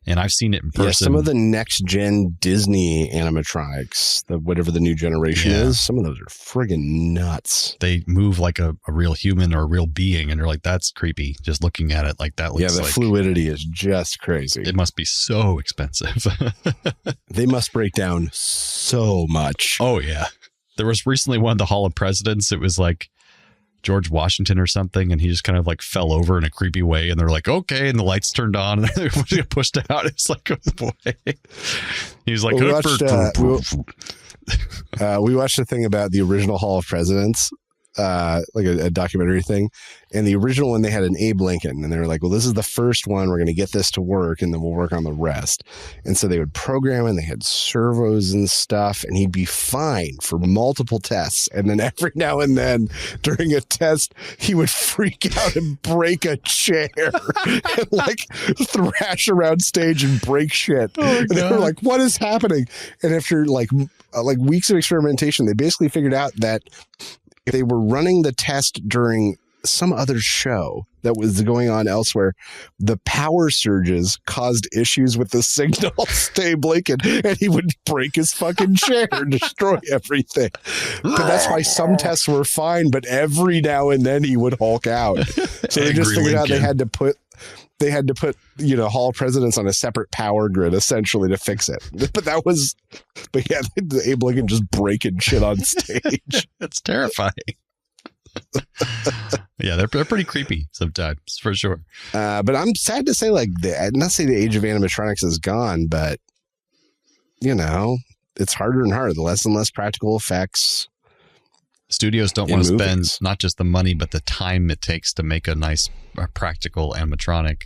And I've seen it in person. Yeah, some of the next gen Disney animatronics, whatever the new generation is, some of those are friggin' nuts. They move like a real human or a real being, and you're like, that's creepy. Just looking at it, like that looks the like fluidity is just crazy. It must be so expensive. They must break down so much. Oh yeah, there was recently one of the Hall of Presidents. It was like George Washington or something, and he just kind of like fell over in a creepy way, and they're like, okay, and the lights turned on and they get pushed out. It's like, oh boy. He was like, we watched a thing about the original Hall of Presidents, like a documentary thing, and the original one, they had an Abe Lincoln, and they were like, well, this is the first one, we're going to get this to work, and then we'll work on the rest. And so they would program, and they had servos and stuff, and he'd be fine for multiple tests, and then every now and then during a test, he would freak out and break a chair and like thrash around stage and break shit. And they were like, what is happening? And after like weeks of experimentation, they basically figured out that if they were running the test during some other show that was going on elsewhere, the power surges caused issues with the signal to Lincoln, and he would break his fucking chair and destroy everything. But that's why some tests were fine, but every now and then he would Hulk out. So they just figured out they had to put Hall of Presidents on a separate power grid essentially to fix it. But yeah, Abe Lincoln just breaking shit on stage. It's terrifying. Yeah, they're pretty creepy sometimes, for sure. But I'm sad to say, like, not say the age of animatronics is gone, but it's harder and harder. The less and less practical effects. Studios don't want to spend not just the money, but the time it takes to make a nice practical animatronic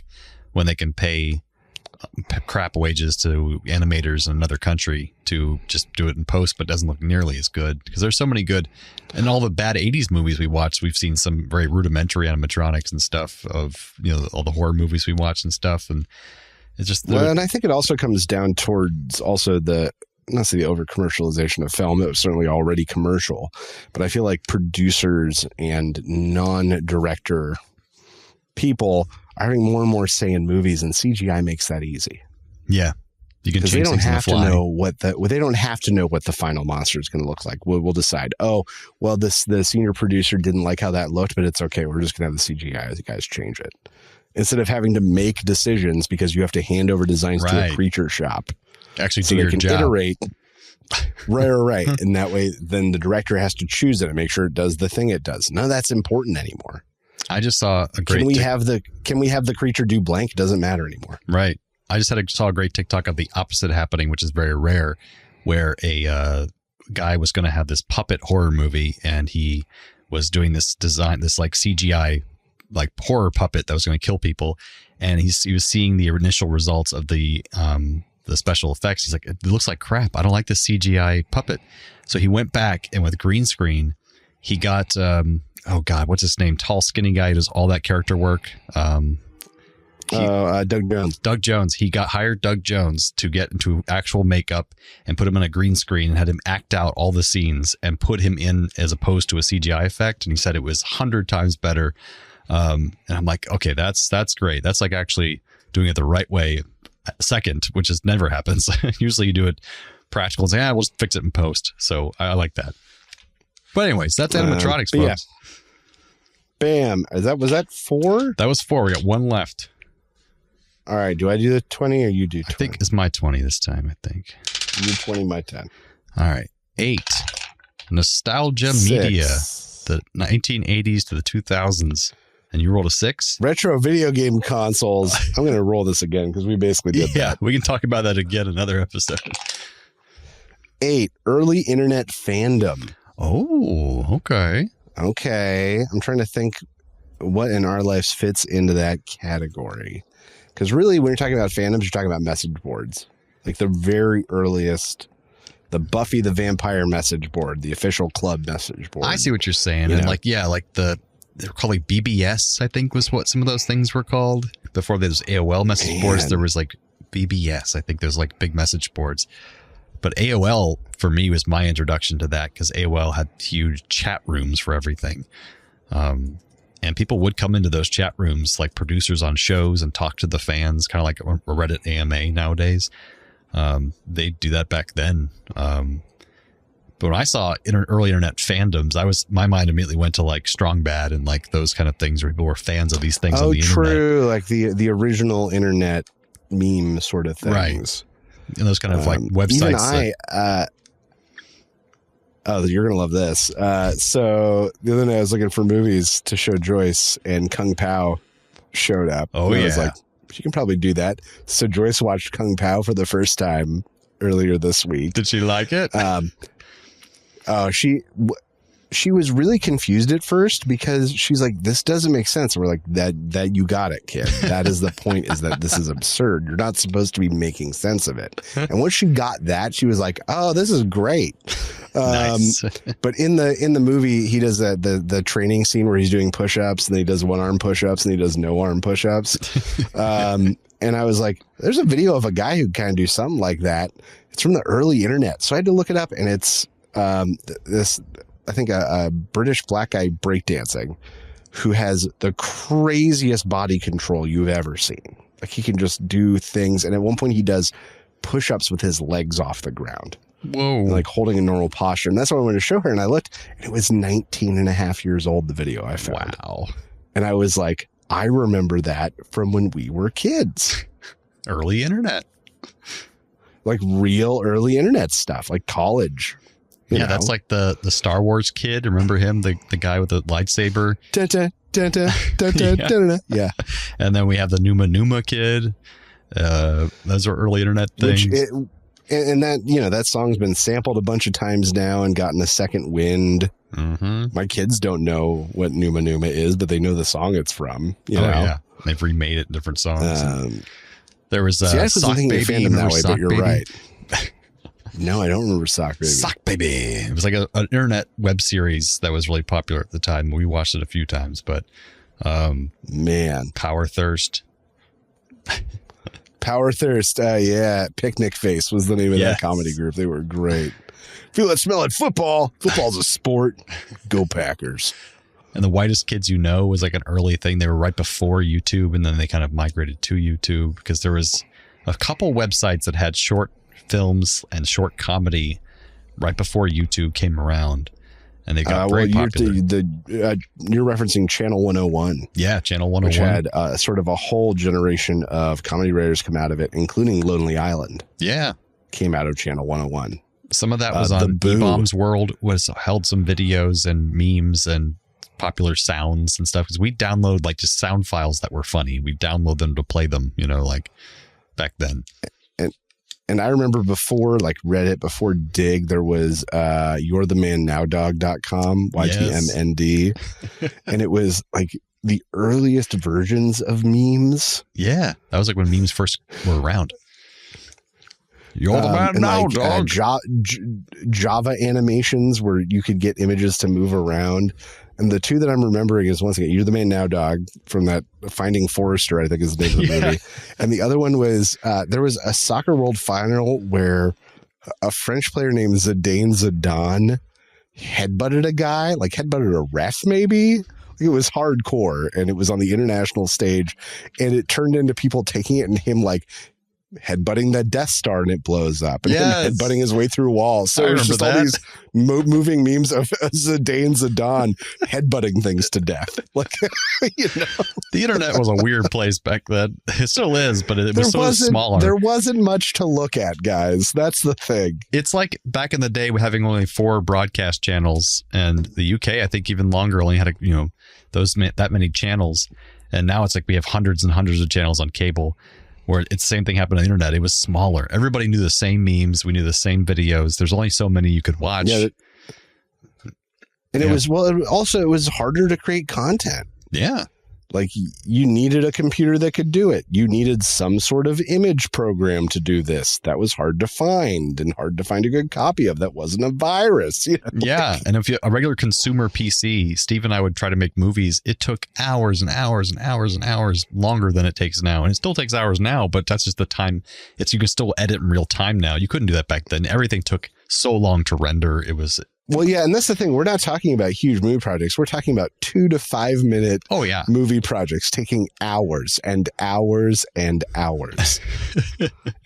when they can pay crap wages to animators in another country to just do it in post, but doesn't look nearly as good because there's so many good. In all the bad 80s movies we watched, we've seen some very rudimentary animatronics and stuff of all the horror movies we watch and stuff, and it's just and I think it also comes down towards also not say the over commercialization of film. It was certainly already commercial, but I feel like producers and non-director people are having more and more say in movies, and CGI makes that easy. Yeah, you can change they don't have to know they don't have to know what the final monster is going to look like. We'll decide. Oh, well, the senior producer didn't like how that looked, but it's okay. We're just going to have the CGI. The guys change it instead of having to make decisions because you have to hand over designs to a creature shop. Actually, so they can iterate. Right. And that way, then the director has to choose it and make sure it does the thing it does. None of that's important anymore. I just saw a great. Can we have the creature do blank? It doesn't matter anymore. Right. I just saw a great TikTok of the opposite happening, which is very rare, where a guy was going to have this puppet horror movie, and he was doing this design, this like CGI like horror puppet that was going to kill people, and he was seeing the initial results of the special effects. He's like, it looks like crap. I don't like the CGI puppet. So he went back, and with green screen, he got oh God, what's his name? Tall, skinny guy who does all that character work. Doug Jones. Doug Jones. He hired Doug Jones to get into actual makeup and put him on a green screen and had him act out all the scenes and put him in as opposed to a CGI effect. And he said it was 100 times better. And I'm like, okay, that's great. That's like actually doing it the right way. Second, which is never happens. Usually you do it practical and say, we'll just fix it in post. So I like that. But anyways, that's animatronics, folks. Yeah. Bam. Was that 4? That was 4. We got 1 left. All right. Do I do the 20 or you do 20? I think it's my 20 this time, I think. You 20, my 10. All right. 8. Nostalgia 6. media. The 1980s to the 2000s. And you rolled a 6? Retro video game consoles. I'm going to roll this again because we basically did that. Yeah, we can talk about that again another episode. 8. Early internet fandom. Oh, okay. Okay. I'm trying to think what in our lives fits into that category. Because really, when you're talking about fandoms, you're talking about message boards. Like the very earliest, the Buffy the Vampire message board, the official club message board. I see what you're saying. And like they were called like BBS, I think was what some of those things were called. Before there was AOL message boards, there was like BBS. I think there's like big message boards. But AOL, for me, was my introduction to that because AOL had huge chat rooms for everything. And people would come into those chat rooms, like producers on shows, and talk to the fans, kind of like a Reddit AMA nowadays. They do that back then. But when I saw early internet fandoms, my mind immediately went to like Strong Bad and like those kind of things where people were fans of these things on the internet. Oh, true. Like the original internet meme sort of things. Right. And those kind of like websites. You're going to love this. So the other night I was looking for movies to show Joyce, and Kung Pao showed up. Oh, and yeah. I was like, she can probably do that. So Joyce watched Kung Pao for the first time earlier this week. Did she like it? She was really confused at first because she's like, this doesn't make sense. And we're like, that you got it, kid. That is the point, is that this is absurd. You're not supposed to be making sense of it. And once she got that, she was like, oh, this is great. Nice. But in the movie, he does the training scene where he's doing push-ups, and then he does one-arm push-ups, and he does no-arm push-ups. And I was like, there's a video of a guy who kind of do something like that. It's from the early internet. So I had to look it up, and it's this, I think, a British black guy breakdancing who has the craziest body control you've ever seen. Like, he can just do things. And at one point he does push-ups with his legs off the ground. Whoa. Like holding a normal posture. And that's what I wanted to show her. And I looked, and it was 19 and a half years old, the video I found. Wow. And I was like, I remember that from when we were kids. Early internet. Like real early internet stuff, like college. You know? That's like the Star Wars kid. Remember him? The guy with the lightsaber. Dun, dun, dun, dun, dun, dun, Yeah. dun, dun. Yeah. And then we have the Numa kid. Those are early internet things. And that, that song's been sampled a bunch of times now and gotten a second wind. Mm-hmm. My kids don't know what Numa is, but they know the song it's from. You know? Yeah. They've remade it in different songs. There was I was Sock thinking Baby. fandom that way, Sock but you're Baby? right. No, I don't remember Sock Baby. Sock Baby. It was like an internet web series that was really popular at the time. We watched it a few times, but man, Power Thirst. Power Thirst. Yeah, Picnic Face was the name of that comedy group. They were great. Feel it, smell it. Football. Football's a sport. Go Packers. And the Whitest Kids You Know was like an early thing. They were right before YouTube, and then they kind of migrated to YouTube because there was a couple websites that had short films and short comedy right before YouTube came around, and they got very popular. You're referencing Channel 101. Yeah, Channel 101. Which had sort of a whole generation of comedy writers come out of it, including Lonely Island. Yeah. Came out of Channel 101. Some of that was on E-Bomb's World, held some videos and memes and popular sounds and stuff, because we download like just sound files that were funny. We download them to play them, like back then. And I remember before like Reddit, before Dig, there was you'rethemannowdog.com, YTMND. And it was like the earliest versions of memes. Yeah. That was like when memes first were around. You're the man now, dog. Java animations where you could get images to move around. And the two that I'm remembering is, once again, You're the Man Now, Dog, from that Finding Forrester, I think is the name of the movie. And the other one was, there was a Soccer World final where a French player named Zinedine Zidane headbutted a guy, like headbutted a ref maybe. It was hardcore, and it was on the international stage, and it turned into people taking it and him like headbutting the Death Star, and it blows up, and him headbutting his way through walls. So it's just all these moving memes of Zinedine Zidane headbutting things to death. Like, the internet was a weird place back then. It still is, but it was so smaller. There wasn't much to look at, guys. That's the thing. It's like back in the day, having only 4 broadcast channels, and the UK, I think even longer, only had that many channels, and now it's like we have hundreds and hundreds of channels on cable. Where it's the same thing happened on the internet. It was smaller. Everybody knew the same memes. We knew the same videos. There's only so many you could watch. Yeah. And it was harder to create content. Yeah. Like, you needed a computer that could do it. You needed some sort of image program to do this. That was hard to find, and hard to find a good copy of that wasn't a virus. Yeah. And if a regular consumer PC, Steve and I would try to make movies, it took hours and hours and hours and hours longer than it takes now. And it still takes hours now, but that's just the time. You can still edit in real time now. You couldn't do that back then. Everything took so long to render. It was Well, yeah, and that's the thing. We're not talking about huge movie projects. We're talking about 2 to 5 minute movie projects taking hours and hours and hours.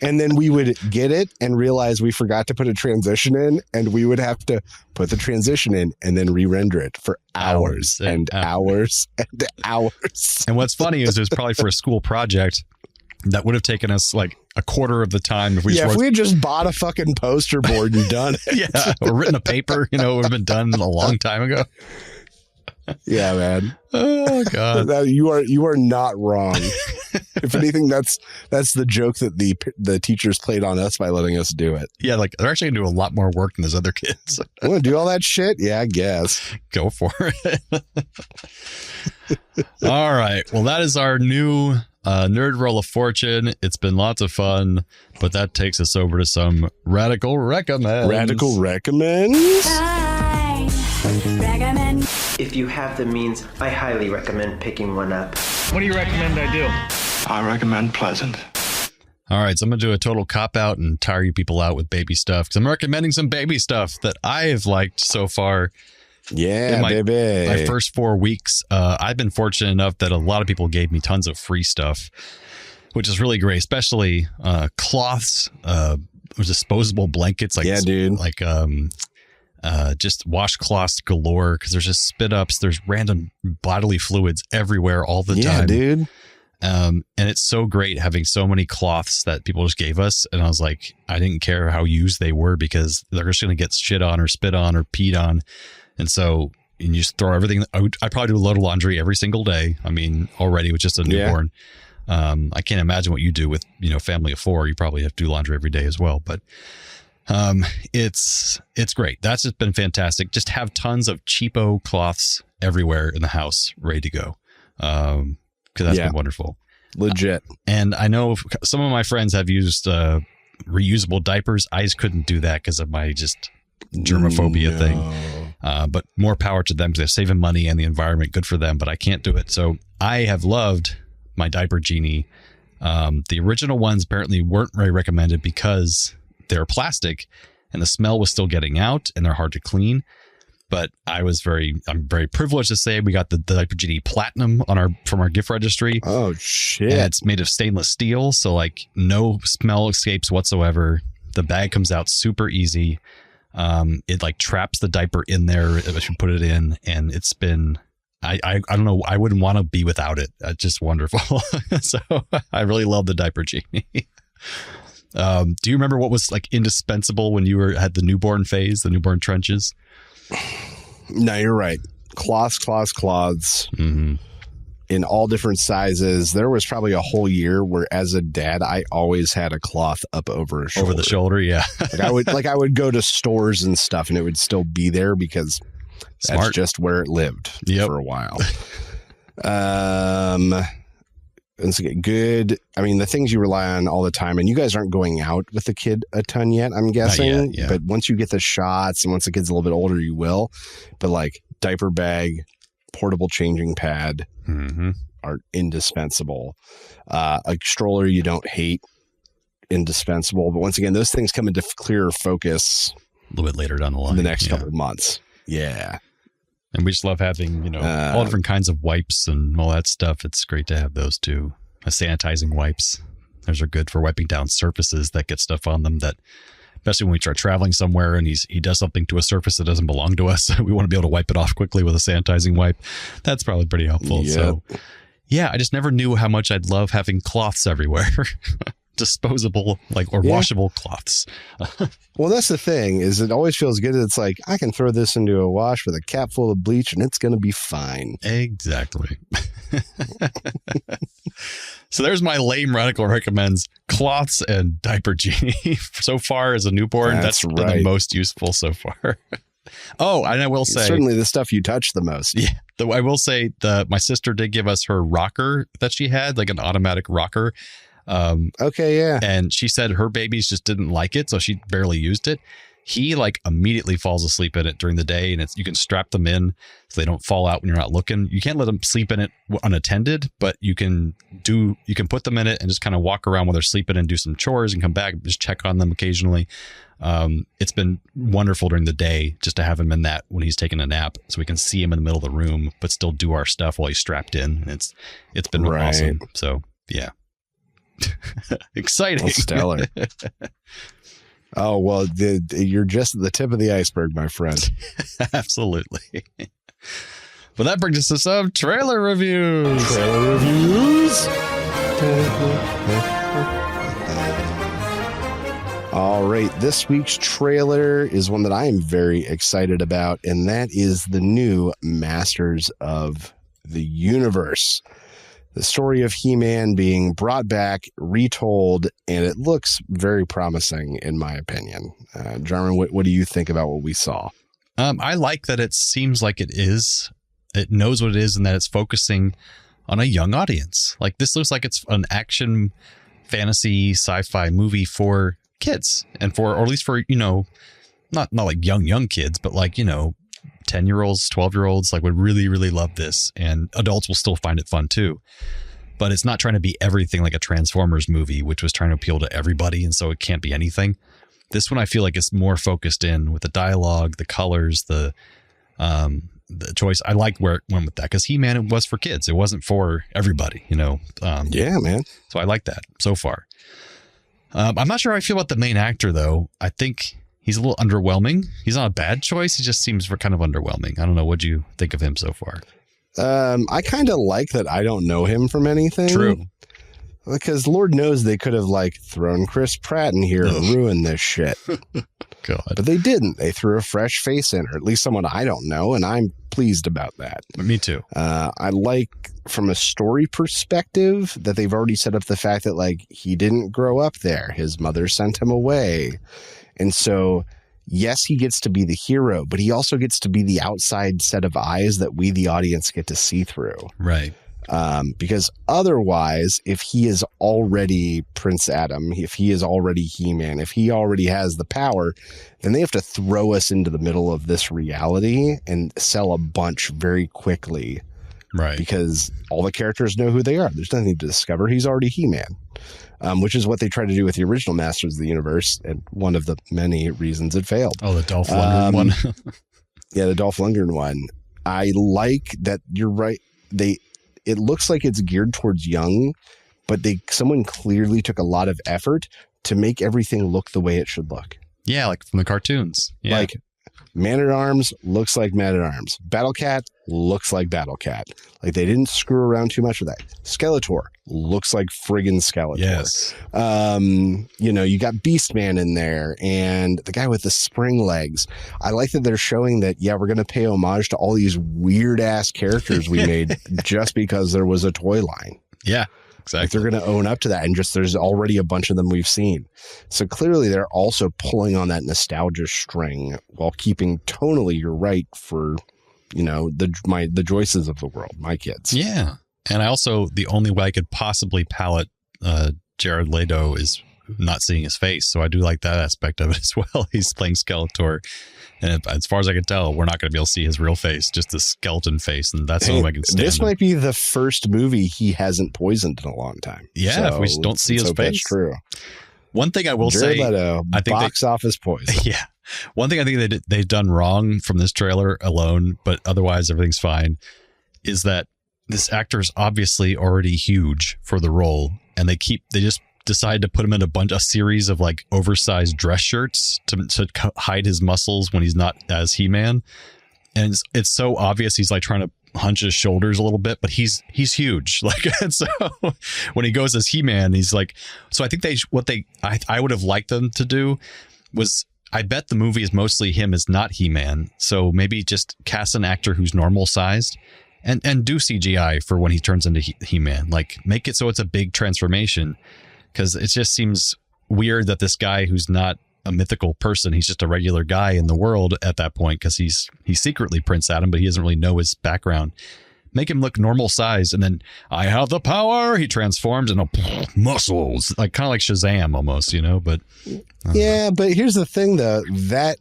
And then we would get it and realize we forgot to put a transition in, and we would have to put the transition in and then re-render it for hours and hours and hours. And what's funny is it was probably for a school project that would have taken us like a quarter of the time if we if we had just bought a fucking poster board and done it. Yeah, or written a paper, it would have been done a long time ago. Yeah, man. Oh God, you are not wrong. If anything, that's the joke that the teachers played on us by letting us do it. Yeah, like they're actually gonna do a lot more work than those other kids. I want to do all that shit. Yeah, I guess. Go for it. All right. Well, that is our new Nerd Roll of Fortune. It's been lots of fun, but that takes us over to some Radical Recommends. Radical Recommends? Recommend. If you have the means, I highly recommend picking one up. What do you recommend I do? I recommend Pleasant. All right, so I'm going to do a total cop-out and tire you people out with baby stuff, because I'm recommending some baby stuff that I have liked so far. Yeah, in baby. My first 4 weeks, I've been fortunate enough that a lot of people gave me tons of free stuff, which is really great, especially cloths, disposable blankets. Like, yeah, dude. Like just washcloths galore, because there's just spit-ups. There's random bodily fluids everywhere all the time. Yeah, dude. And it's so great having so many cloths that people just gave us. And I was like, I didn't care how used they were, because they're just going to get shit on or spit on or peed on. And so you just throw everything. I probably do a load of laundry every single day. I mean, already with just a newborn. I can't imagine what you do with, family of 4. You probably have to do laundry every day as well. But it's great. That's just been fantastic. Just have tons of cheapo cloths everywhere in the house ready to go. Because that's been wonderful. Legit. And I know some of my friends have used reusable diapers. I just couldn't do that because of my just germophobia thing. But more power to them, because they're saving money and the environment. Good for them, but I can't do it. So I have loved my Diaper Genie. The original ones apparently weren't very recommended because they're plastic and the smell was still getting out and they're hard to clean. But I'm very privileged to say we got the Diaper Genie Platinum from our gift registry. Oh shit! And it's made of stainless steel, so like no smell escapes whatsoever. The bag comes out super easy. It like traps the diaper in there as you put it in, and it's been I don't know, I wouldn't want to be without it. It's just wonderful. So I really love the Diaper Genie. Do you remember what was like indispensable when you had the newborn phase, the newborn trenches? No, you're right. Cloths. Mm-hmm. In all different sizes. There was probably a whole year where, as a dad, I always had a cloth up over a shoulder. Over the shoulder, yeah. I would go to stores and stuff, and it would still be there because that's just where it lived for a while. It's good. I mean, the things you rely on all the time, and you guys aren't going out with the kid a ton yet, I'm guessing. Yeah. But once you get the shots and once the kid's a little bit older, you will. But like diaper bag, portable changing pad are indispensable. A stroller you don't hate, indispensable. But once again, those things come into clearer focus a little bit later down the line. The next couple of months. Yeah. And we just love having, all different kinds of wipes and all that stuff. It's great to have those too. Sanitizing wipes. Those are good for wiping down surfaces that get stuff on them, that, especially when we start traveling somewhere and he does something to a surface that doesn't belong to us. We want to be able to wipe it off quickly with a sanitizing wipe. That's probably pretty helpful. Yep. So yeah, I just never knew how much I'd love having cloths everywhere. Disposable, washable cloths. Well, that's the thing, is it always feels good. It's like, I can throw this into a wash with a cap full of bleach and it's going to be fine. Exactly. So there's my lame Radical Recommends: cloths and Diaper Genie. So far as a newborn, that's been the most useful so far. Oh, and I will say, certainly the stuff you touch the most. Yeah. I will say my sister did give us her rocker that she had, like an automatic rocker. Okay, yeah. And she said her babies just didn't like it, so she barely used it. He like immediately falls asleep in it during the day, and you can strap them in so they don't fall out when you're not looking. You can't let them sleep in it unattended, but you can put them in it and just kind of walk around while they're sleeping and do some chores and come back and just check on them occasionally. It's been wonderful during the day just to have him in that when he's taking a nap, so we can see him in the middle of the room but still do our stuff while he's strapped in. And it's been awesome. So yeah. Exciting. Well, stellar. Oh, well, you're just at the tip of the iceberg, my friend. Absolutely. But that brings us to some trailer reviews. All right. This week's trailer is one that I am very excited about, and that is the new Masters of the Universe. The story of He-Man being brought back, retold, and it looks very promising, in my opinion. Jarman, what do you think about what we saw? I like that it seems like it knows what it is and that it's focusing on a young audience. Like, this looks like it's an action, fantasy, sci-fi movie for kids, and or at least for, not like young kids, but like, 10-year-olds, 12-year-olds like would really, really love this, and adults will still find it fun too. But it's not trying to be everything like a Transformers movie, which was trying to appeal to everybody, and so it can't be anything. This one I feel like it's more focused in with the dialogue, the colors, the choice. I like where it went with that, because He-Man, it was for kids. It wasn't for everybody, Yeah, man. So I like that so far. I'm not sure how I feel about the main actor, though. I think he's a little underwhelming. He's not a bad choice. He just seems kind of underwhelming. I don't know. What'd you think of him so far? I kind of like that I don't know him from anything. True. Because Lord knows they could have thrown Chris Pratt in here and ruined this shit. God. But they didn't. They threw a fresh face in, or at least someone I don't know, and I'm pleased about that. Me too. I like, from a story perspective, that they've already set up the fact that he didn't grow up there. His mother sent him away. And so, yes, he gets to be the hero, but he also gets to be the outside set of eyes that we, the audience, get to see through. Right. Because otherwise, if he is already Prince Adam, if he is already He-Man, if he already has the power, then they have to throw us into the middle of this reality and sell a bunch very quickly. Right. Because all the characters know who they are. There's nothing to discover. He's already He-Man. Which is what they tried to do with the original Masters of the Universe, and one of the many reasons it failed. Oh, the Dolph Lundgren one. Yeah, the Dolph Lundgren one. I like that. You're right. It looks like it's geared towards young, but someone clearly took a lot of effort to make everything look the way it should look. Yeah, like from the cartoons. Yeah. Like Man-at-Arms looks like Man-at-Arms. Battle Cat looks like Battle Cat. Like, they didn't screw around too much with that. Skeletor looks like friggin' Skeletor. Yes. You got Beastman in there and the guy with the spring legs. I like that they're showing that, we're going to pay homage to all these weird ass characters we made just because there was a toy line. Yeah. Exactly. They're going to own up to that, and there's already a bunch of them we've seen. So clearly they're also pulling on that nostalgia string while keeping tonally, you're right, for, the Joyces of the world, my kids. Yeah. And I also, the only way I could possibly palette Jared Leto is not seeing his face. So I do like that aspect of it as well. He's playing Skeletor. And as far as I can tell, we're not going to be able to see his real face, just the skeleton face. And that's the only way I can stand This might be the first movie he hasn't poisoned in a long time. Yeah, if we don't see his face. That's true. One thing I will Jared say, Leto, I think box office poison. Yeah. One thing I think they've done wrong from this trailer alone, but otherwise everything's fine, is that this actor is obviously already huge for the role, and they just decide to put him in a series of oversized dress shirts to hide his muscles when he's not as He-Man. And it's so obvious he's trying to hunch his shoulders a little bit, but he's huge. And so when he goes as He-Man, he's so I think I would have liked them to do was, I bet the movie is mostly him as not He-Man. So maybe just cast an actor who's normal sized and do CGI for when he turns into He-Man. Make it so it's a big transformation. Because it just seems weird that this guy who's not a mythical person, he's just a regular guy in the world at that point, because he's secretly Prince Adam, but he doesn't really know his background. make him look normal size, and then I have the power. He transforms and muscles, like kind of like Shazam almost, But yeah, but here's the thing, though. That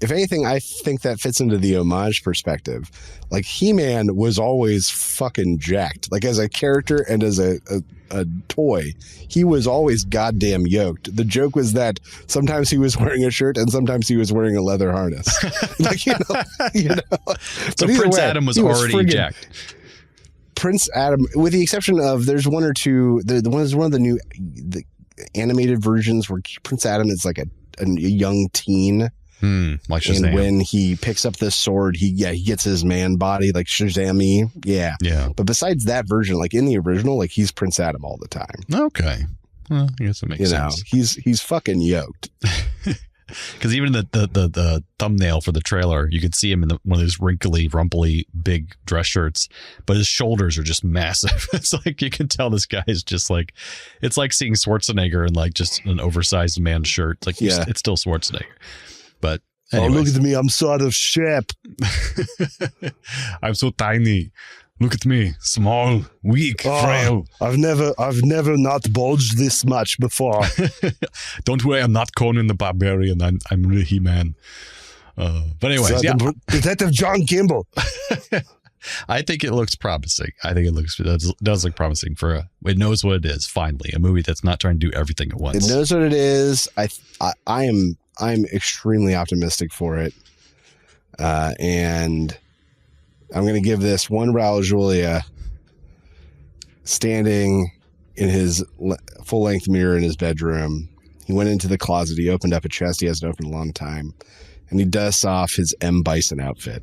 if anything, I think that fits into the homage perspective. Like He-Man was always fucking jacked, like as a character and as a toy. He was always goddamn yoked. The joke was that sometimes he was wearing a shirt and sometimes he was wearing a leather harness. Like, you know. So Prince Adam was already jacked. Prince Adam, with the exception of there's one or two. There's one of the animated versions where Prince Adam is like a young teen. Like Shazam. And when he picks up this sword, he gets his man body like Shazam-y. Yeah. But besides that version, like in the original, like he's Prince Adam all the time. Okay. Well, I guess that makes sense. He's fucking yoked. Because even the thumbnail for the trailer, you could see him in one of those wrinkly, rumply, big dress shirts, but his shoulders are just massive. It's like you can tell this guy is just like, it's like seeing Schwarzenegger in like just an oversized man's shirt. It's like it's still Schwarzenegger. But anyways. Oh, look at me. I'm so out of shape. I'm so tiny. Look at me. Small, weak, frail. I've never not bulged this much before. Don't worry. I'm not Conan the Barbarian. I'm really He-Man. But anyways, Detective John Kimball. I think it looks promising. It does look promising it knows what it is. Finally, a movie that's not trying to do everything at once. It knows what it is. I'm extremely optimistic for it. And I'm going to give this one Raul Julia standing in his full-length mirror in his bedroom. He went into the closet. He opened up a chest he hasn't opened in a long time. And he dusts off his M. Bison outfit.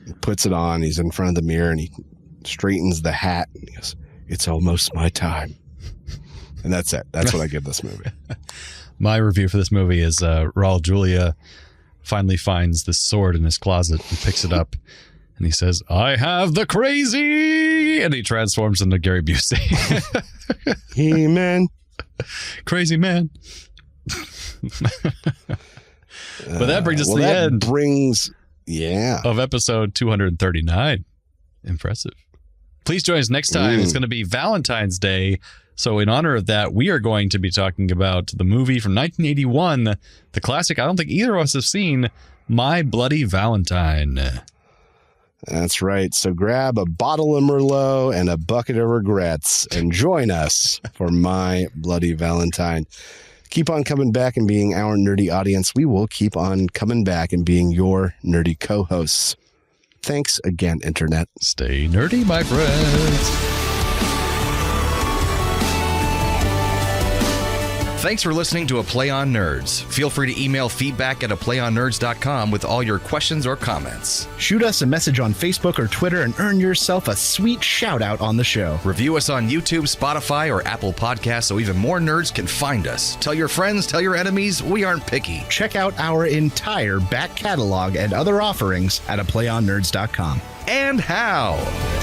He puts it on. He's in front of the mirror and he straightens the hat. And he goes, "It's almost my time." And that's it. That's what I give this movie. My review for this movie is Raul Julia finally finds this sword in his closet and picks it up. And he says, "I have the crazy," and he transforms into Gary Busey. He-Man. Crazy man. But that brings us to the end. Of episode 239. Impressive. Please join us next time. It's going to be Valentine's Day. So in honor of that, we are going to be talking about the movie from 1981, the classic I don't think either of us have seen, My Bloody Valentine. That's right. So grab a bottle of Merlot and a bucket of regrets and join us for My Bloody Valentine. Keep on coming back and being our nerdy audience. We will keep on coming back and being your nerdy co-hosts. Thanks again, Internet. Stay nerdy, my friends. Thanks for listening to A Play on Nerds. Feel free to email feedback at aplayonnerds.com with all your questions or comments. Shoot us a message on Facebook or Twitter and earn yourself a sweet shout out on the show. Review us on YouTube, Spotify, or Apple Podcasts so even more nerds can find us. Tell your friends, tell your enemies, we aren't picky. Check out our entire back catalog and other offerings at aplayonnerds.com. And how?